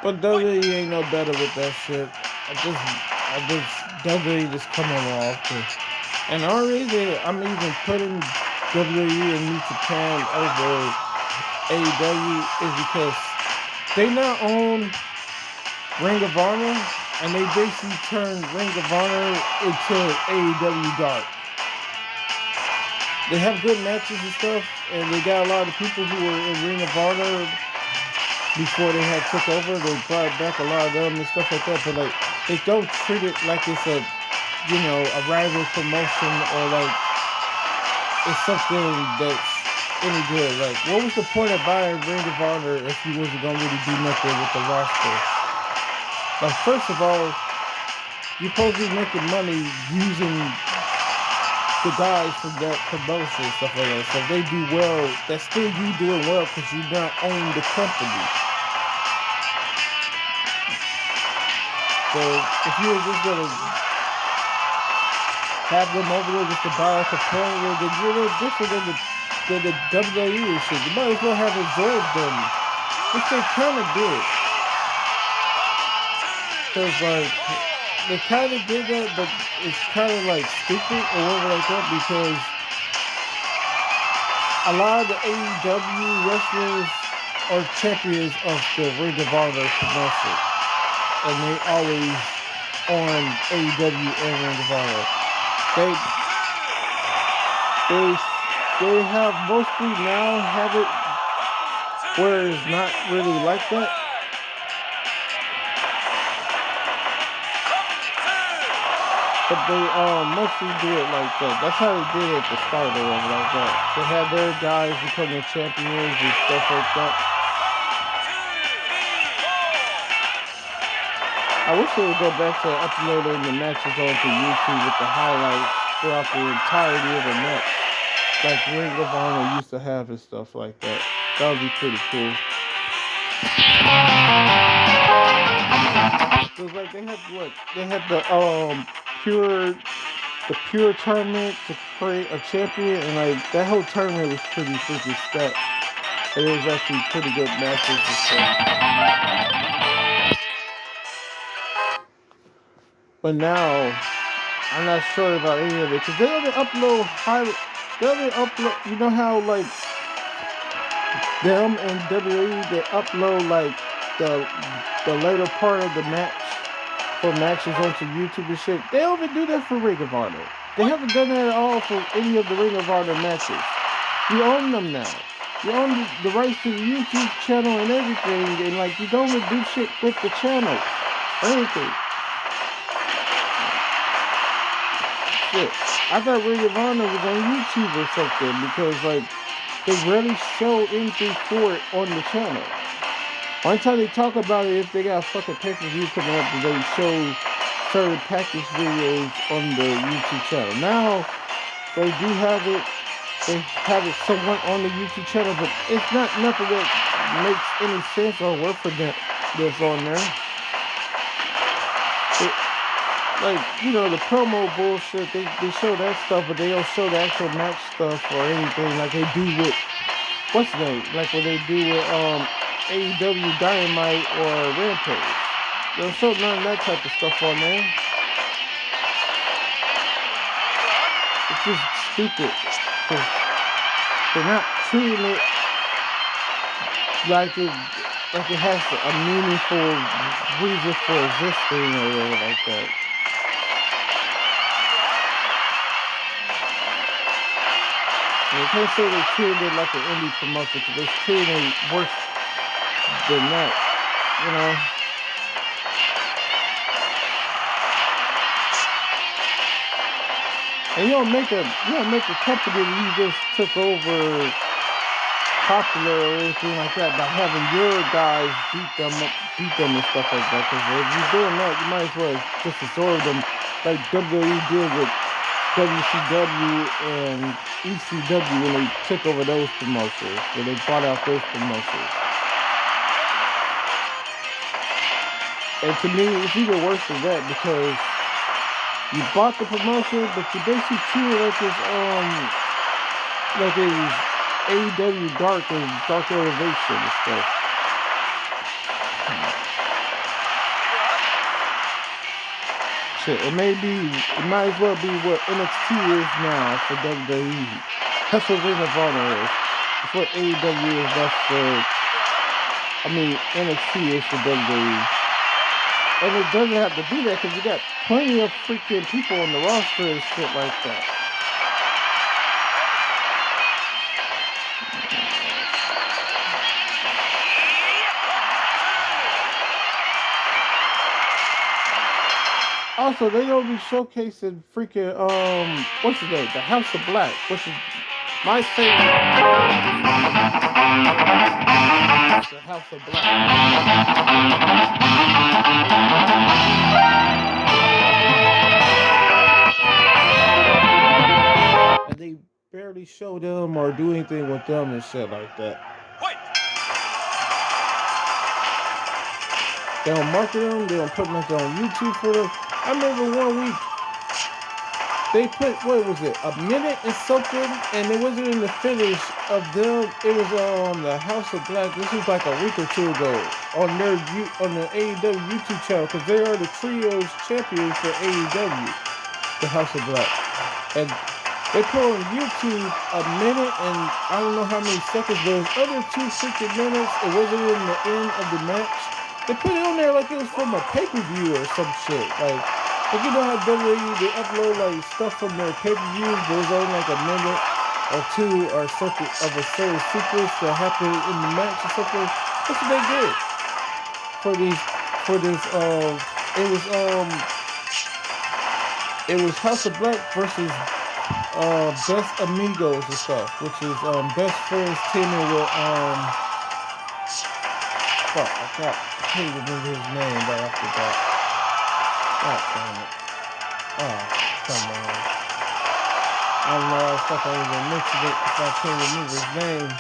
But WWE ain't no better with that shit. WWE just coming off. And the only reason I'm even putting WWE and New Japan over AEW is because they now own Ring of Honor, and they basically turned Ring of Honor into AEW Dark. They have good matches and stuff, and they got a lot of people who were in Ring of Honor before they had took over. They brought back a lot of them and stuff like that, but like they don't treat it like it's a rival promotion or like it's something that's any good. Like, what was the point of buying Ring of Honor if you wasn't gonna really do nothing with the roster? Like, first of all, you're supposed to be making money using the guys from that promotion and stuff like that. So if they do well, that's still you doing well because you now own the company. So if you were just gonna have them over there just to buy a competitor, then you're a little different than the WWE and shit. You might as well have absorbed them, which they kind of did. Because like they kind of did that, but it's kind of like stupid or whatever like that because a lot of the AEW wrestlers are champions of the Ring of Honor promotion, and they always on AEW and Ring of Honor. They have mostly now have it where it's not really like that. But they mostly do it like that. That's how they did it at the start or whatever like that. They had their guys becoming champions and stuff like that. I wish they would go back to uploading the matches onto YouTube with the highlights throughout the entirety of the match. Like Ring of Honor used to have and stuff like that. That would be pretty cool. It was like they had what? They had the pure tournament to create a champion, and like that whole tournament was pretty freaking stacked. And it was actually pretty good matches and stuff. But now I'm not sure about any of it because they only upload you know how like them and WWE they upload like the later part of the match for matches onto YouTube and shit. They don't even do that for Ring of Honor. They haven't done that at all for any of the Ring of Honor matches. You own them now. You own the rights to the YouTube channel and everything, and like you don't even do shit with the channel or anything. Shit. I thought Ring of Honor was on YouTube or something because like they rarely show anything for it on the channel. One time they talk about it if they got a fucking pay-per-view coming up and they show certain package videos on the YouTube channel. Now they do have it. They have it somewhat on the YouTube channel, but it's not nothing that makes any sense or worth for them that's on there. Like, you know, the promo bullshit, they show that stuff, but they don't show the actual match stuff or anything like they do with, what's the name? Like what they do with AEW Dynamite or Rampage. They don't show none of that type of stuff on there. It's just stupid. Because they're not treating it like it has a meaningful reason for existing or whatever like that. And you can't say they treated it like an indie promotion because they treated it worse than that, you know. And you don't make a company that you just took over popular or anything like that by having your guys beat them and stuff like that. Because if you're doing that, you might as well just absorb them like WWE did with WCW and ECW when they took over those promotions, when they bought out those promotions. And to me, it's even worse than that because you bought the promotion, but you basically treated it like it was AEW Dark and Dark Elevation and stuff. Shit, it might as well be what NXT is now for WWE. That's what Ring of Honor is. It's what AEW is. NXT is for WWE. And it doesn't have to be that because you got plenty of freaking people on the roster and shit like that. Also, they gonna be showcasing freaking what's his name? The House of Black, which is my favorite. The House of Black. And they barely show them or do anything with them and shit like that. They don't market them. They don't put nothing on YouTube for them. I remember one week they put, what was it, a minute and something, and it wasn't in the finish of them. It was on the House of Black. This was like a week or two ago on the AEW YouTube channel because they are the trios champions for AEW, the House of Black, and they put on YouTube a minute and I don't know how many seconds, but it was under 2 freaking minutes. It wasn't in the end of the match. They put it on there like it was from a pay-per-view or some shit. Like you know how WWE, they upload like stuff from their pay-per-views, but it's only like a minute or two or something of a certain sequence that happened in the match or something. That's what they did it was House of Black versus Best Amigos and stuff, which is best friends teaming with I can't remember his name right after that. God damn it. Oh, come on. I don't know how I even mention it if I can't remember his name.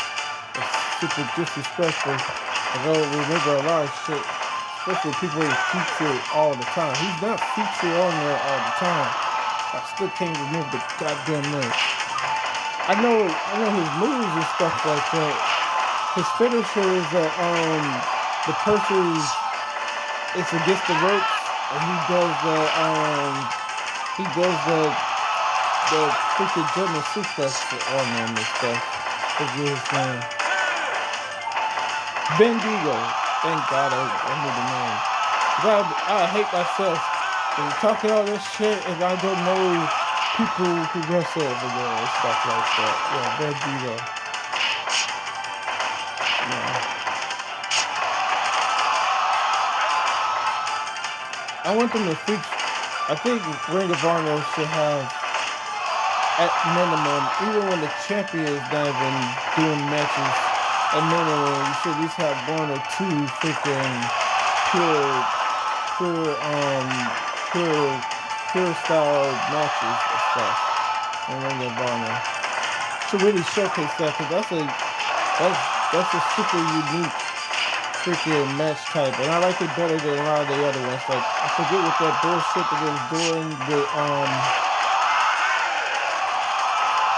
It's super disrespectful. I don't remember a lot of shit, especially people who feature all the time. He's not featured on there all the time. I still can't remember the goddamn name. I know his moves and stuff like that. His finisher is that the person is against the ropes and he does the freaking German suplex on them and stuff. Forget his name. Bendigo. Thank God I knew the name. I hate myself when you're talking all this shit and I don't know people who wrestle over there and stuff like that. Yeah, Bendigo. Yeah. I want them to feature. I think Ring of Honor should have, at minimum, even when the champion is not even doing matches, at minimum, you should at least have 1 or 2 freaking pure style matches and stuff in Ring of Honor to really showcase that, because that's a super unique freaking match type, and I like it better than a lot of the other ones. Like, I forget what that bullshit that they was doing with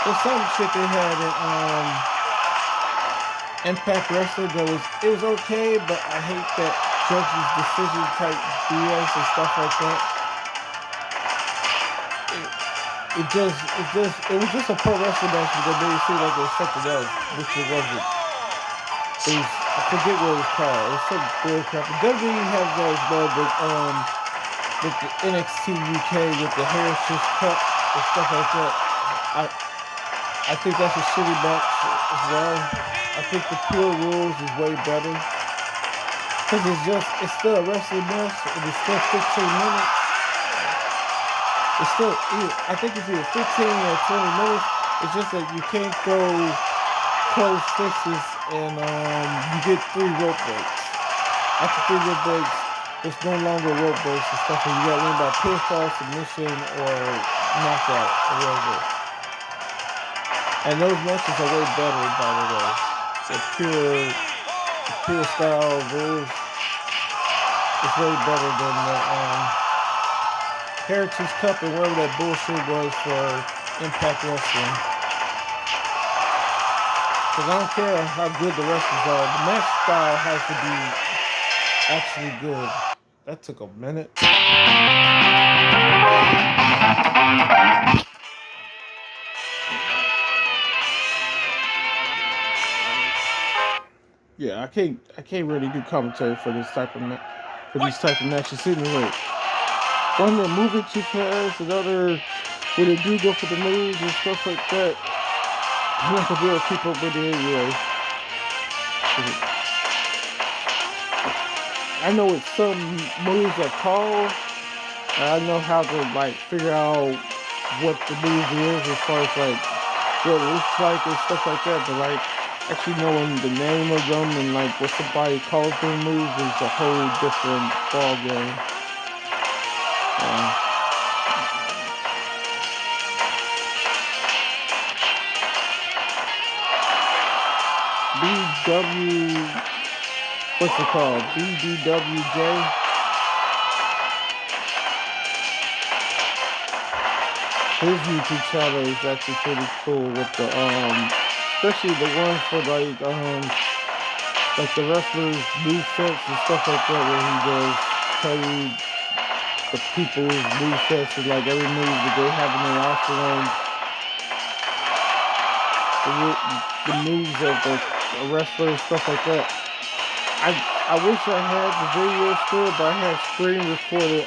there's some shit they had in Impact Wrestling that was okay, but I hate that judges decision type BS and stuff like that. It was just a pro wrestling match, but they made it seem like it was something else, which it wasn't. I forget what it's called. It's some bullcrap. WWE has that as well, but with the NXT UK with the Heritage Cup and stuff like that. I think that's a shitty match as well. I think the Pure Rules is way better because it's still a wrestling match and it's still 15 minutes. It's still I think it's either 15 or 20 minutes. It's just that you can't throw closed fists and you get 3 rope breaks. After 3 rope breaks, there's no longer rope breaks and stuff, and you got to win by pinfall, submission, or knockout, or whatever. And those matches are way better, by the way. The pure style rules is way better than the Heritage Cup and whatever that bullshit was for Impact Wrestling. Because I don't care how good the wrestlers are, the match style has to be actually good. That took a minute. Yeah, I can't really do commentary for this type of for these type of matches. Seems like one they're moving too fast, another when they do go for the moves and stuff like that. I'm not gonna be able to keep up with it anyway. I know what some moves are called, and I know how to like figure out what the move is as far as like what it looks like and stuff like that. But like actually knowing the name of them and like what somebody calls their moves is a whole different ball game. BW, what's it called? BDWJ. His YouTube channel is actually pretty cool with the especially the ones for like the wrestlers move sets and stuff like that, where he does tell you the people's move sets and like every move that they have in their arsenal, the moves of the wrestlers, stuff like that. I wish I had the video still, but I had screen recorded.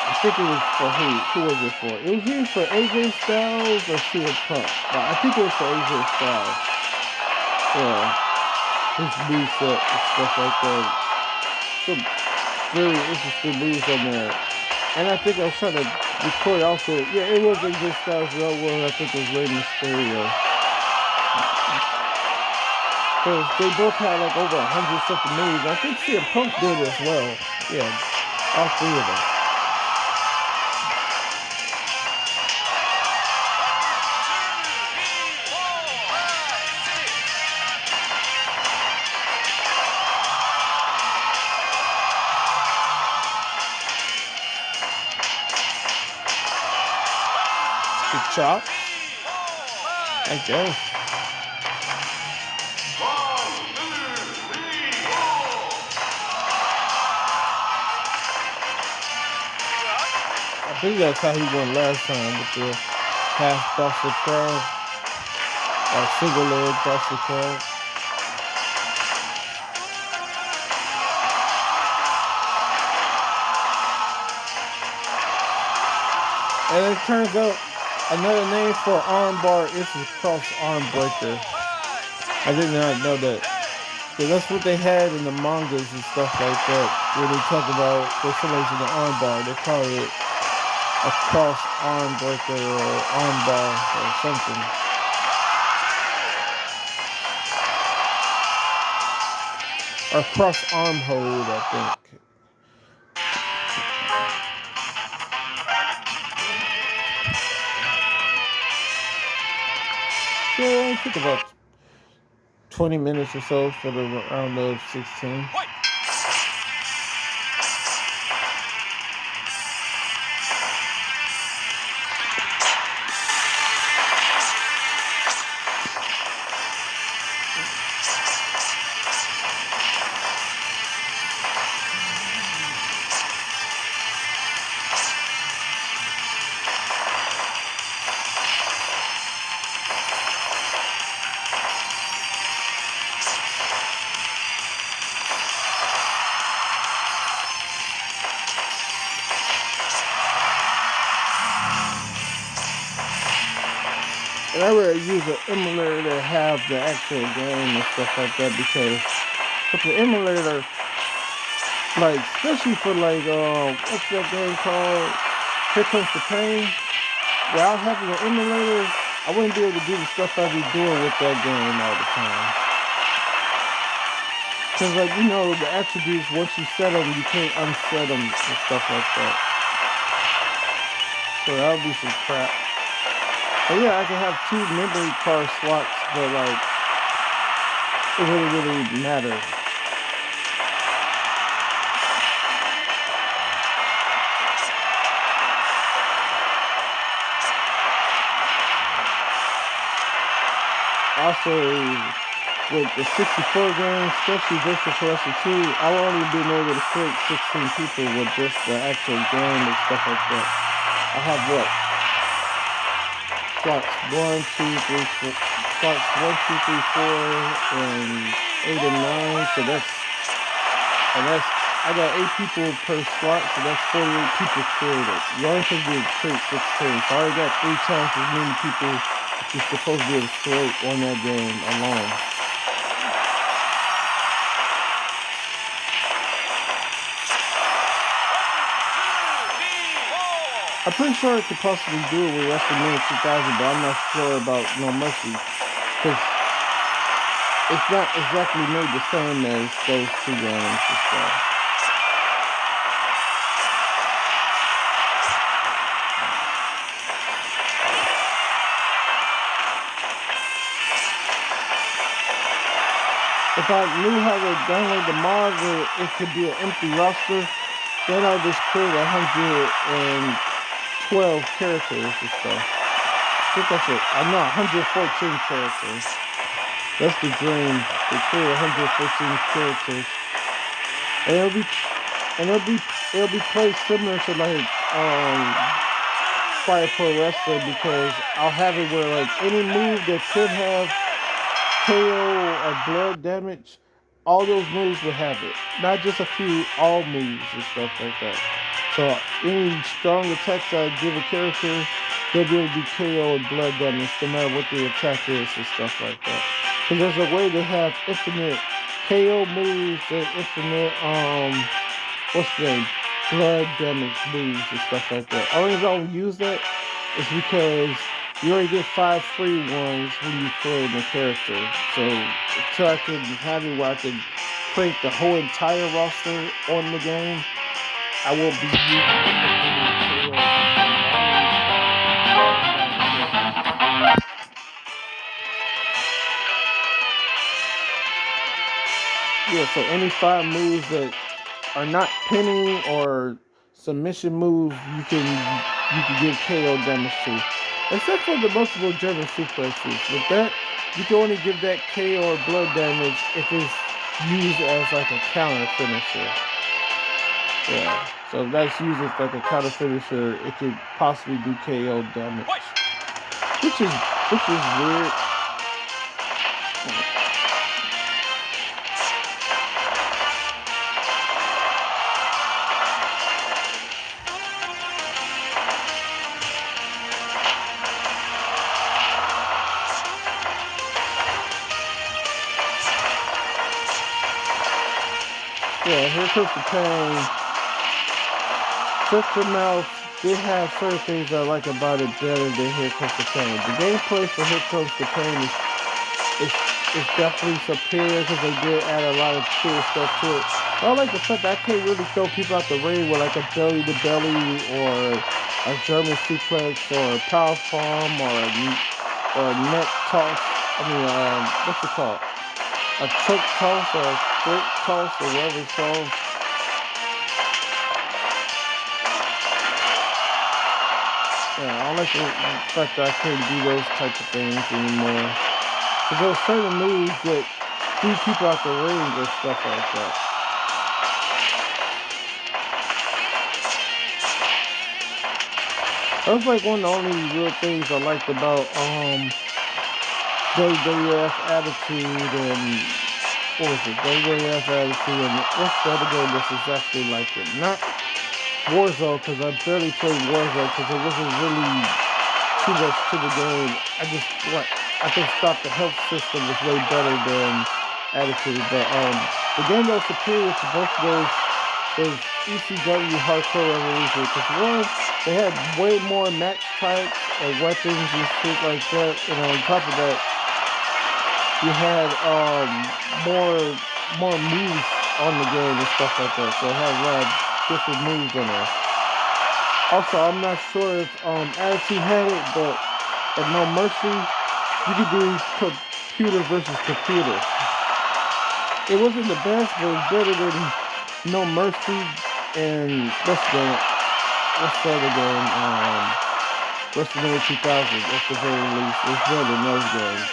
I think it was for who? Who was it for? It was either for AJ Styles or CM Punk. But I think it was for AJ Styles. Yeah, his moveset and stuff like that. Some very interesting moves on there. And I think I was trying to record also. Yeah, it was AJ Styles as well. I think it was Rey Mysterio. Because they both had like over 100 something moves. I think CM Punk did as well. Yeah, all three of them. Good chop. I guess. I think that's how he won last time with the half busted crowd or single leg busted crowd. And it turns out another name for armbar is a cross arm breaker. I did not know that. So that's what they had in the mangas and stuff like that. When they talk about when somebody's in the armbar, they call it a cross arm breaker or armbar or something. Or cross arm hold, I think. Yeah, it took about 20 minutes or so for the round of 16. And I really use an emulator to have the actual game and stuff like that, because with the emulator, like especially for like what's that game called? Here Comes the Pain. Without having an emulator, I wouldn't be able to do the stuff I'd be doing with that game all the time. Cause like the attributes, once you set them, you can't unset them and stuff like that. So that would be some crap. But yeah, I can have 2 memory card slots, but like it really matters. Also, with the 64 games, especially Virtual Collection 2, I've only been able to create 16 people with just the actual game and stuff like that. I have what? Slots 1, 2, 3, 4, slots 1, 2, 3, 4, and 8 and 9. So that's I got 8 people per slot, so that's 48 people created. You only supposed to be able to create 16. So I already got 3 times as many people that you're supposed to be able to create on that game alone. I'm pretty sure I could possibly do it with WrestleMania 2000, but I'm not sure about No Mercy, because it's not exactly made the same as those 2 games and stuff. If I knew how to download the mod where it could be an empty roster, then I just create 112 characters and stuff. I think that's it. I know 114 characters. That's the dream. To create 114 characters, and it'll be played similar to like Fire Pro Wrestling, because I'll have it where like any move that could have KO or blood damage, all those moves will have it. Not just a few, all moves and stuff like that. So any strong attacks I give a character, they'll be able to do KO and blood damage no matter what the attack is and stuff like that. Because there's a way to have infinite KO moves and infinite what's the name? Blood damage moves and stuff like that. The only reason I don't use that is because you already get 5 free ones when you create a character. So until I can have it where I can create the whole entire roster on the game, I won't be using yeah, so any 5 moves that are not pinning or submission moves, you can give KO damage to. Except for the multiple German suplexes. With that, you can only give that KO or blood damage if it's used as like a counter finisher. Yeah. So if that's used as like a counter finisher, it could possibly do KO damage. Which is weird. Yeah, here comes the pain. Shut your mouth. They have certain things I like about it better than Here Comes the Pain. The gameplay for Here Comes the Pain is definitely superior because they did add a lot of cool stuff to it. But I like the fact that I can't really throw people out the ring with like a belly to belly or a German suplex or a power bomb or a neck toss. I mean, what's it called? A choke toss or a throat toss or whatever it's called. Yeah, I don't like the fact that I can't do those type of things anymore. Because there's certain moves that do people out the ring or stuff like that. That was like one of the only real things I liked about WWF Attitude and what was it? WWF Attitude and what's the other game that's exactly like it? Not Warzone, because I barely played Warzone because it wasn't really too much to the game. I just thought the health system was way better than Attitude. But the game that was superior to both of those was ECW Hardcore Revolution, because one, they had way more match types and weapons and shit like that, and on top of that, you had more moves on the game and stuff like that. So it had a lot of different moves on there. Also, I'm not sure if Attitude had it, but at No Mercy, you could do computer versus computer. It wasn't the best, but it was better than No Mercy and what's the other game? WrestleMania 2000 at the very least. It's better than those games.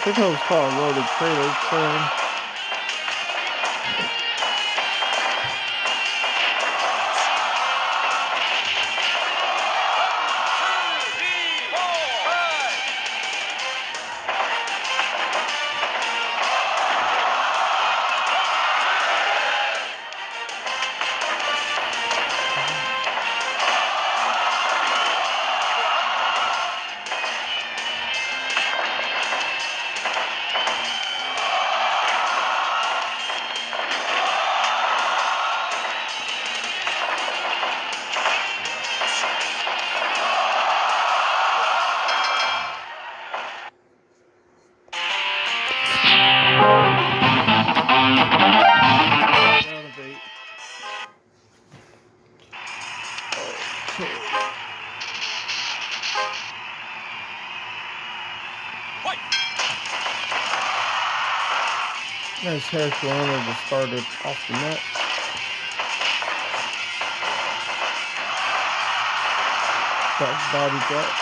think it was called Road to Trailer Train. Elevate. Okay. Nice hair corner to start it off the net. Back body drop.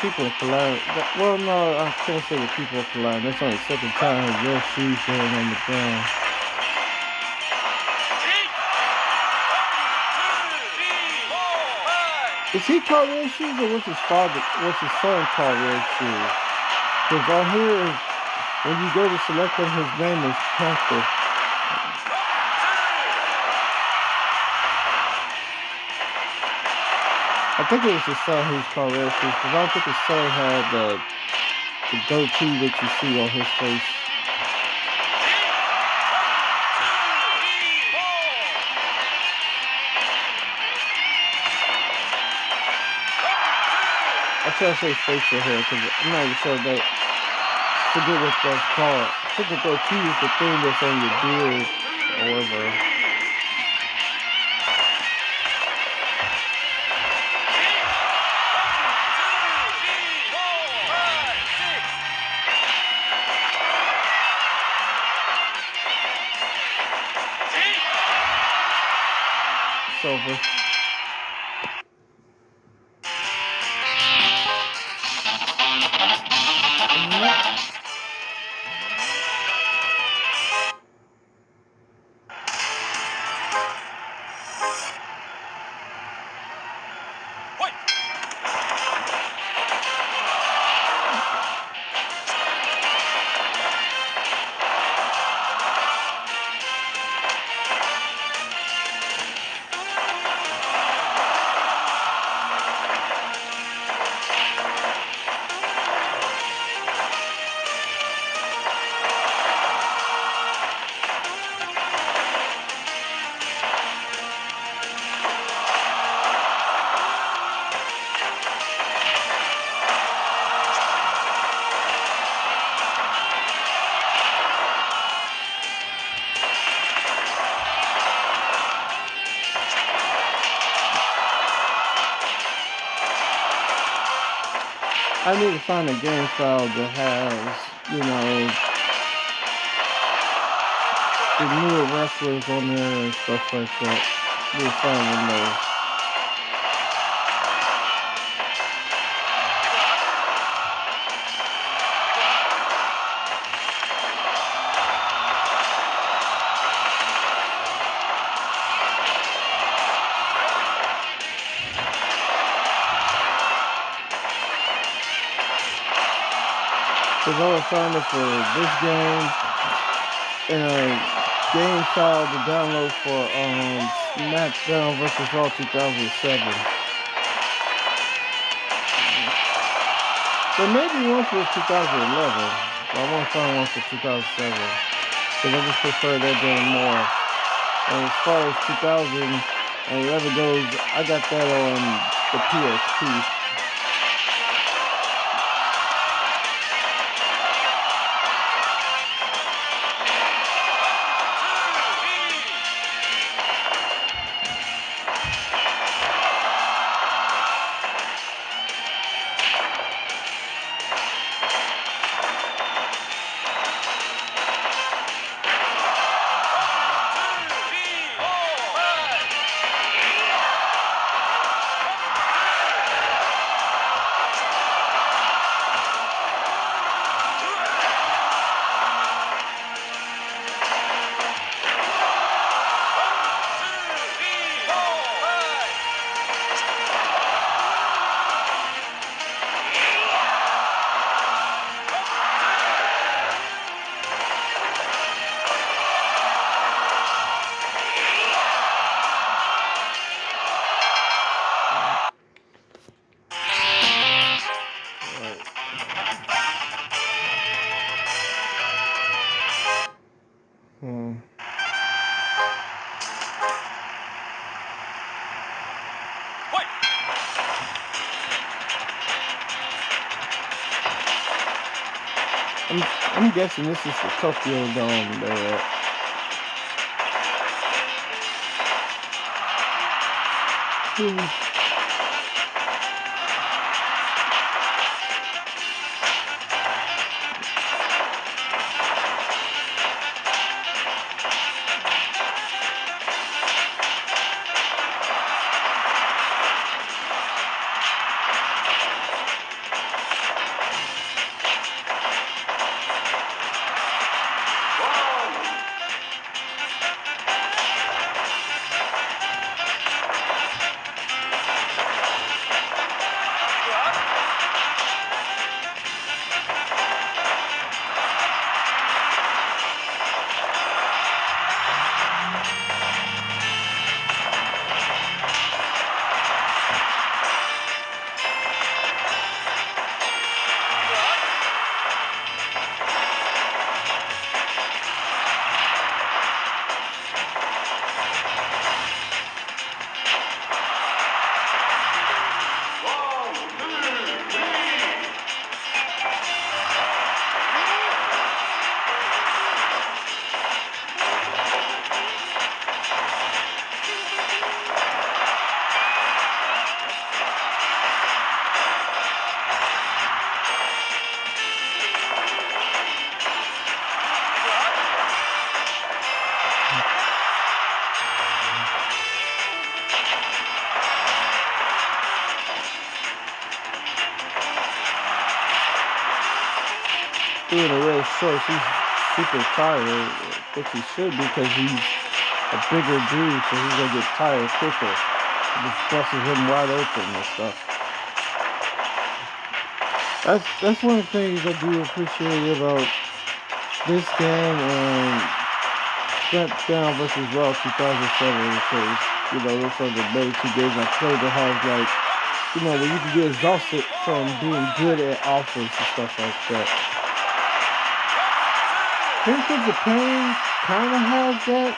People collide. Well, no, I can't say the people collide. That's only the second time your shoes going on the ground. Is he called Red Shoes or what's his father? What's his son called Red Shoes? Because I hear when you go to select him, his name is Panther. I think it was his son who's called Red Shoes, because I don't think his son had the goatee that you see on his face. I try to say facial hair because I'm not even sure that. Forget what that's called. I think the goatee is the thing that's on your beard or whatever. It's over. I need to find a game file that has, you know, the newer wrestlers on there and stuff like that. Need to find one of those. Because I was finding for this game and a game file to download for SmackDown vs. Raw 2007. There may be one for 2011, but I want to find one for 2007 because I just prefer that game more. And as far as 2011 goes, I got that on the PSP. I'm guessing this is the Tokyo Dome there. Doing a red shorts, he's super tired, which he should be because he's a bigger dude, so he's gonna get tired quicker. It just busts him wide open and stuff. That's one of the things I do appreciate about this game and SmackDown vs. Raw 2007 because, you know, those are the main two games I played that have, like, you know, where you can get exhausted from being good at offense and stuff like that. Phantoms of Pain kind of has that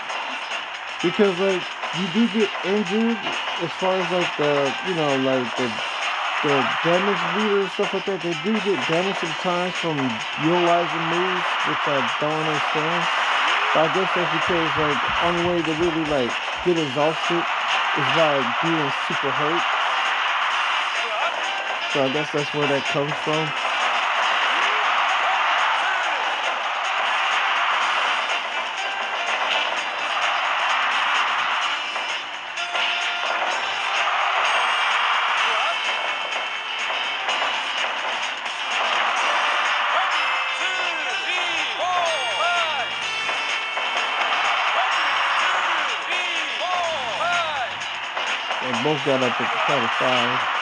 because, like, you do get injured as far as, like, the, you know, like, the damage meter and stuff like that. They do get damaged sometimes from utilizing moves, which I don't understand. But I guess that's because, like, the only way to really, like, get exhausted is by being super hurt. So So I guess that's where that comes from. They both got up at the count of 5.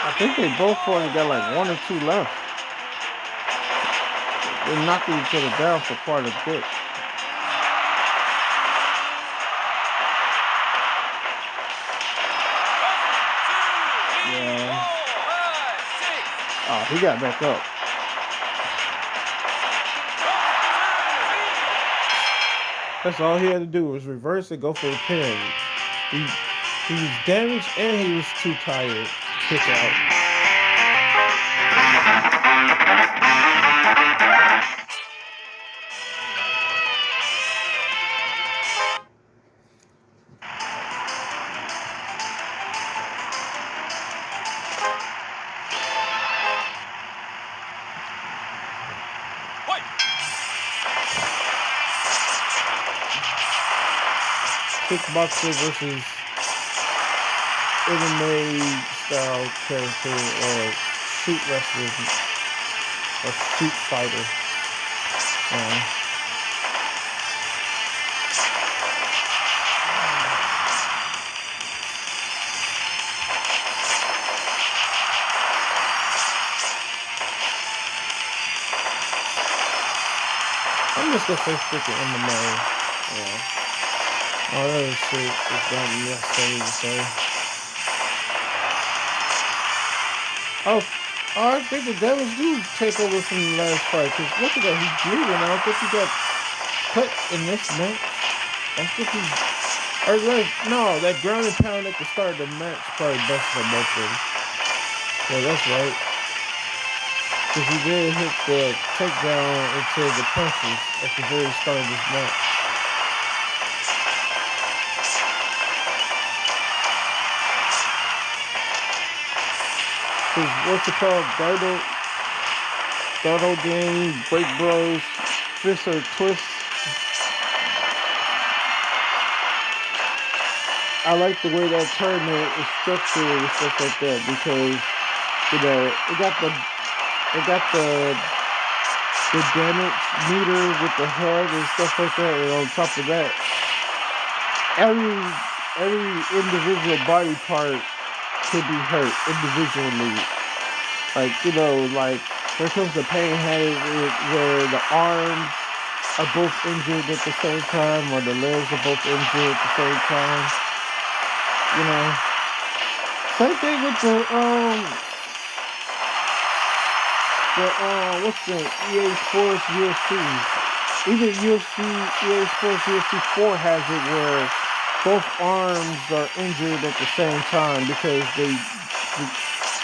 I think they both only got like 1 or 2 left. They're knocking each other down for quite a bit. Yeah. Oh, he got back up. That's all he had to do was reverse and go for the pin. He was damaged and he was too tired to kick out. Kickboxer versus MMA style character or shoot wrestler or shoot fighter. I'm just gonna say freaking MMA. Yeah. All that other shit is not necessary to say. Oh, I think the Devils do take over from the last fight. Because look at that, he's bleeding. I don't think he got cut in this match. I think he's... Or like, no, that ground and pound at the start of the match probably busted him open. Yeah, that's right. Because he did hit the takedown into the punches at the very start of this match. What's it called? Dardo Gang, Break Bros, Fist or Twist. I like the way that tournament is structured and stuff like that because, you know, it got the damage meter with the head and stuff like that, and on top of that, every individual body part could be hurt individually. Like, you know, like there comes the pain head where the arms are both injured at the same time, or the legs are both injured at the same time. You know, same thing with the what's the EA Sports UFC? Even EA Sports UFC 4 has it where both arms are injured at the same time because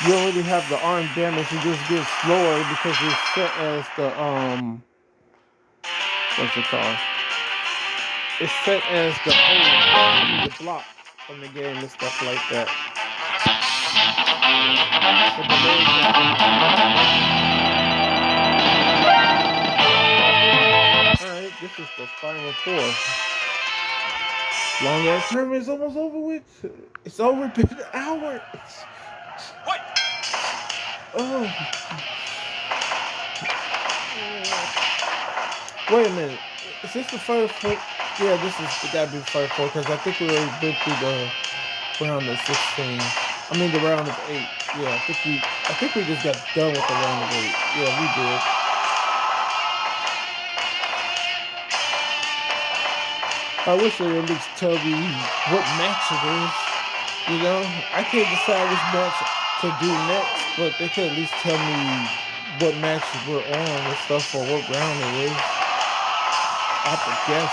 you already have the arm damage. It just gets slower because it's set as the what's it called? It's set as the block from the game and stuff like that. Alright, this is the final 4. Long ass tournament is almost over with. It's over been an hour. What? Oh. Wait a minute. Is this the first 4? Yeah, this is gotta be the first 4 because I think we already been through the round of 16. I mean the round of 8. Yeah, I think we just got done with the round of 8. Yeah, we did. I wish they would at least tell me what match it is. You know, I can't decide which match to do next, but they could at least tell me what matches we're on and stuff or what round it is. I have to guess.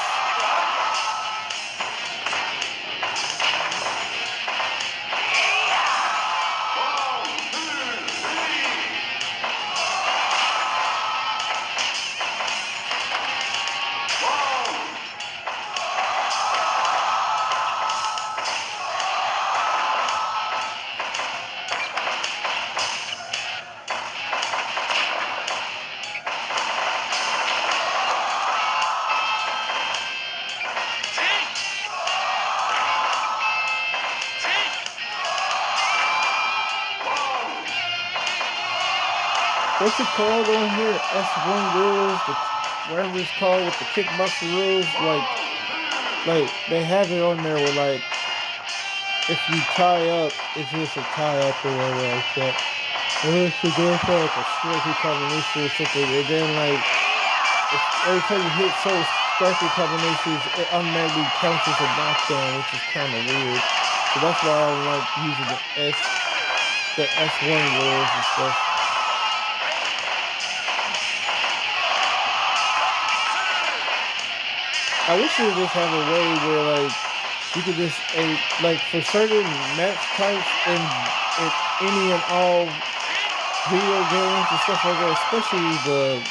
What's it called on here? S1 rules, whatever it's called with the kickboxing rules. Like they have it on there where like if you tie up, it's just a tie up or whatever like that. And it's to go for like a striking combination or something. And then like every time you hit certain striking combinations, it automatically counts as a knockdown, which is kind of weird. So that's why I don't like using the S1 rules and stuff. I wish they just have a way where like you could just like for certain match types and any and all video games and stuff like that, especially the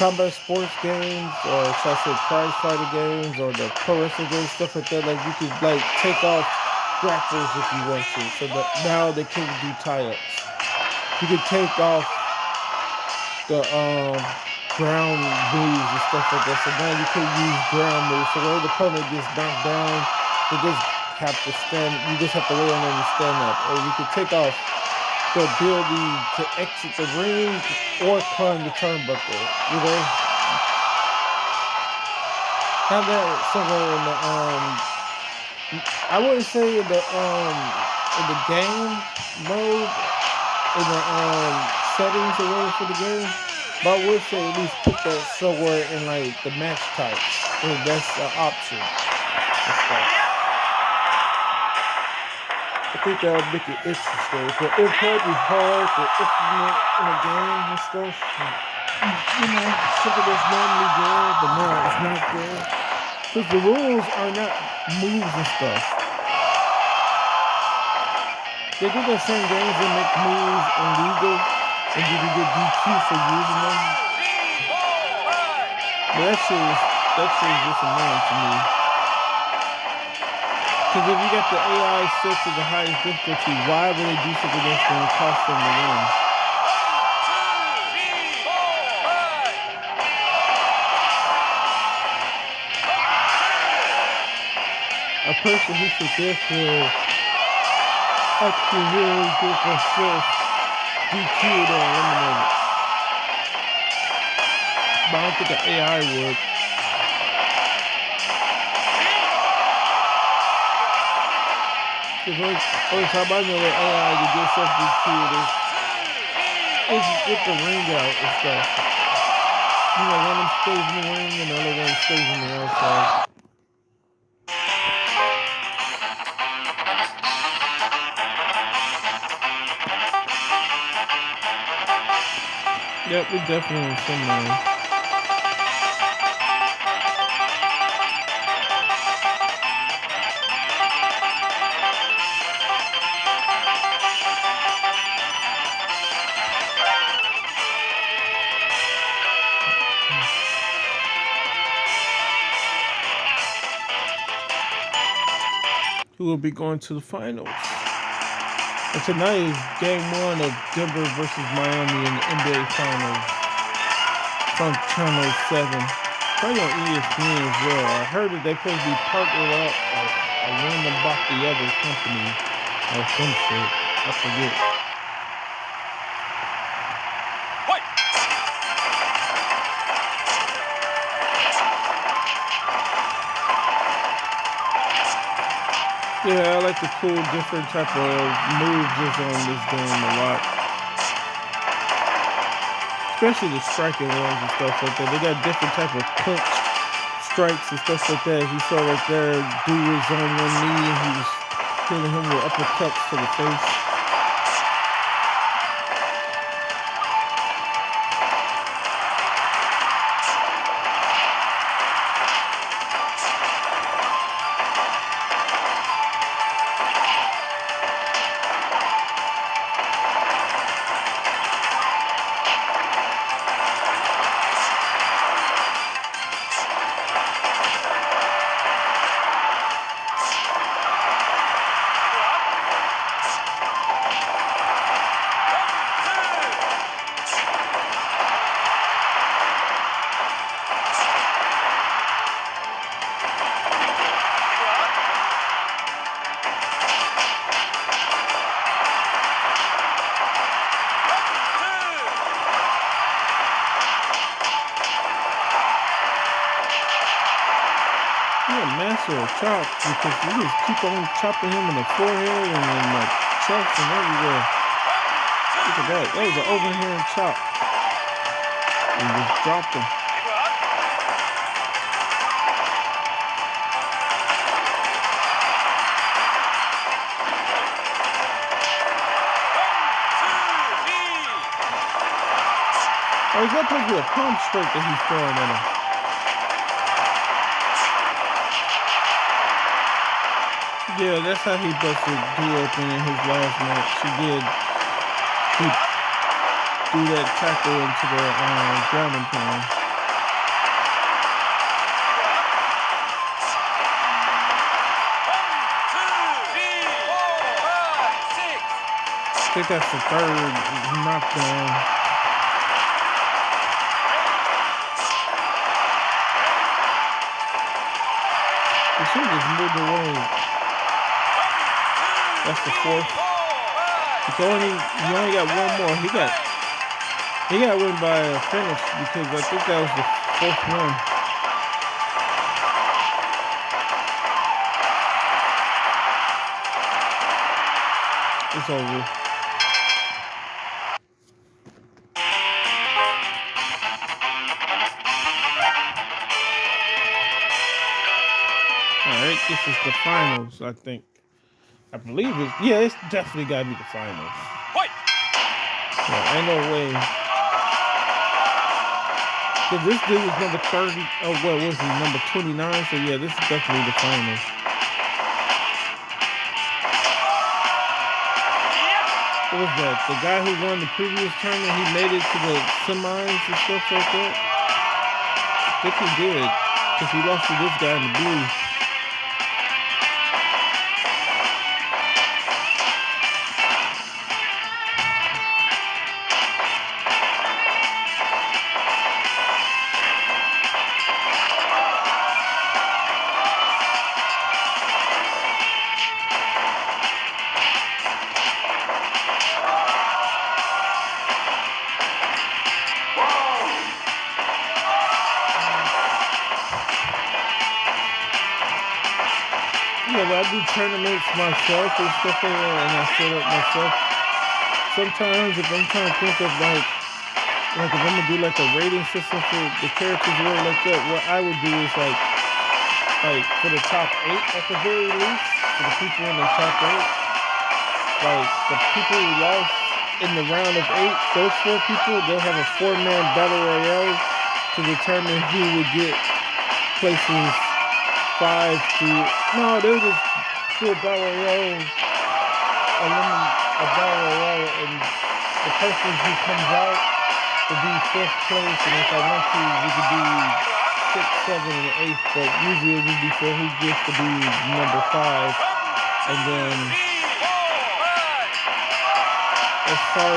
combat sports games or should I say prize fighter games or the pro wrestling games, stuff like that, like you could like take off grapples if you want to, so that now they can't do tie-ups. You could take off the ground moves and stuff like that. So now you can use ground moves. So when the opponent gets knocked down, they just have to stand. You just have to wait on them to stand up. Or you can take off the ability to exit the ring or climb the turnbuckle. You know, have that somewhere in the I wouldn't say in the game mode, in the settings or whatever for the game. But I would say at least put that somewhere in like the match types. If that's an option. I think that would make it interesting. But it would be hard to implement in a game and stuff. You know, something that's normally good, but now it's not good. Because the rules are not moves and stuff. They do that same games that make moves illegal. And you can get DQ for using them. But that shit is just annoying to me. Because if you got the AI set to the highest difficulty, why would they do something that's going to cost them the win? A person who forgets will actually really get themselves DQ'd or eliminated. But I don't think an AI would. Because only time I know that AI to get something DQ'd is get the ring out and stuff. You know, one of them stays in the ring and the other one stays on the outside. Yep, we're definitely in some way. Who will be going to the finals? And tonight is game 1 of Denver versus Miami in the NBA Finals from Channel 7. Probably on ESPN as well. I heard that they supposed to be partnered up or one of them bought the other company or some shit. I forget. Yeah, I like the cool different type of moves that's on this game a lot. Especially the striking ones and stuff like that. They got different type of punch strikes and stuff like that. As you saw right there, dude was on one knee and he was hitting him with uppercuts to the face. Master of chops because you just keep on chopping him in the forehead and in the chest and everywhere. Look at that. That was an overhand chop. And just dropped him. Oh, is that supposed to be a palm strike that he's throwing at him? Yeah, that's how he busted Drew open in his last match. He threw that tackle into the ground and pound. I think that's the third knockdown. He should have just moved away. That's the fourth. You only got one more. He got win by a finish because I think that was the fourth one. It's over. Alright, this is the finals, I think. I believe it's definitely gotta be the finals. Yeah, ain't no way. Cause this dude was number 30. Oh, what was he? Number 29. So yeah, this is definitely the finals. What was that? The guy who won the previous tournament, he made it to the semis and stuff like that. I think he did, cause he lost to this guy in the blue. Yeah, but I do tournaments myself and stuff like that, and I set up myself. Sometimes if I'm trying to think of like if I'm gonna do like a rating system for the characters or like that, what I would do is like for the top 8 at the very least, for the people in the top 8, like the people who lost in the round of 8, those 4 people, they'll have a 4-man battle royale to determine who would get places 5 through. No, they'll just do a battle royale, a battle royale, and the person who comes out will be 5th place, and if I want to, we could do 6th, 7th, and 8th, but usually it would be for who gets to be number 5, and then as far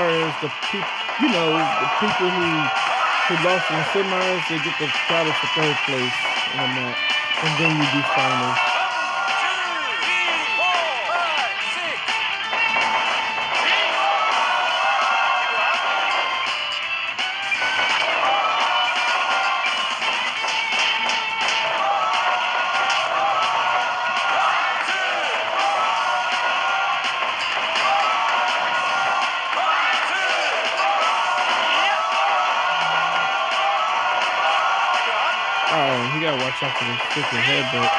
as the people, the people who lost in the semis, they get the battle for 3rd place in the match, and then you do finals. Oh, he gotta watch out for this freaking headbutt.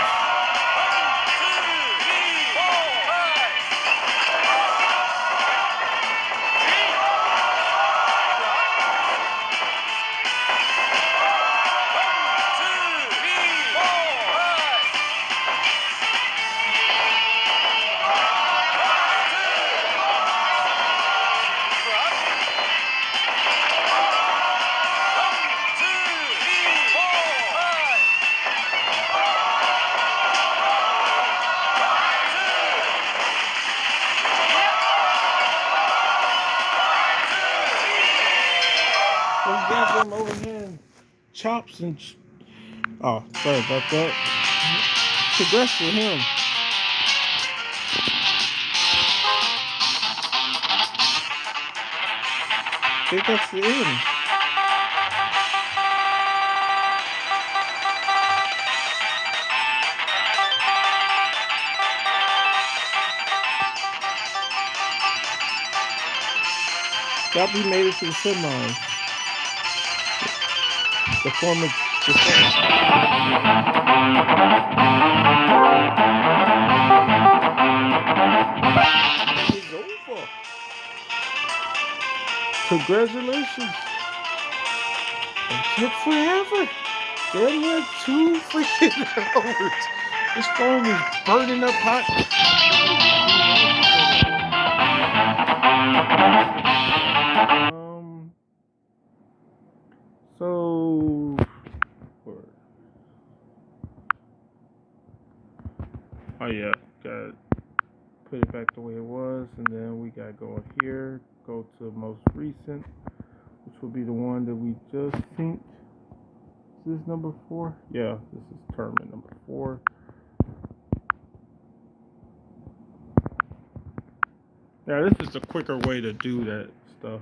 So he got them overhand chops and. Oh, sorry about that. Congrats for him. I think that's the end. Gabby made it to the semis. The former. It's over. Congratulations. It took forever. Damn near 2 freaking hours. This phone is burning up hot. So oh yeah, got put it back the way it was, and then we gotta go here, go to most recent, which will be the one that we just synced. Is this number 4? Yeah, this is tournament number 4. Yeah, this is a quicker way to do that stuff.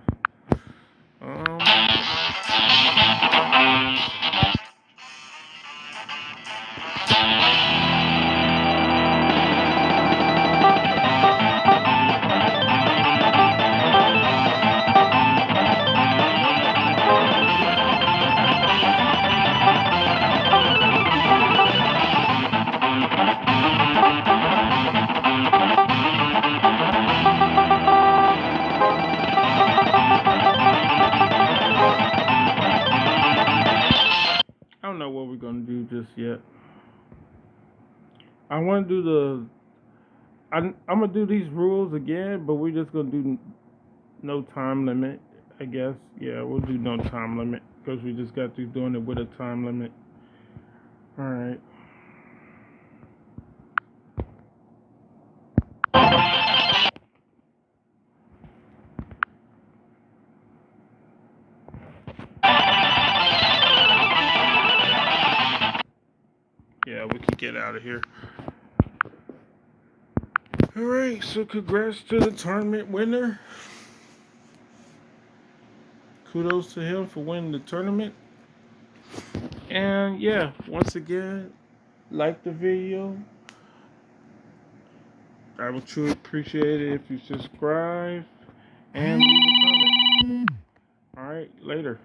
I don't know what we're gonna do just yet. I want to do I'm gonna do these rules again, but we're just gonna do no time limit. I guess. Yeah, we'll do no time limit because we just got through doing it with a time limit. All right. Yeah, we can get out of here. All right. So congrats to the tournament winner. Kudos to him for winning the tournament. And yeah, once again, like the video. I would truly appreciate it if you subscribe and leave a comment. All right, later.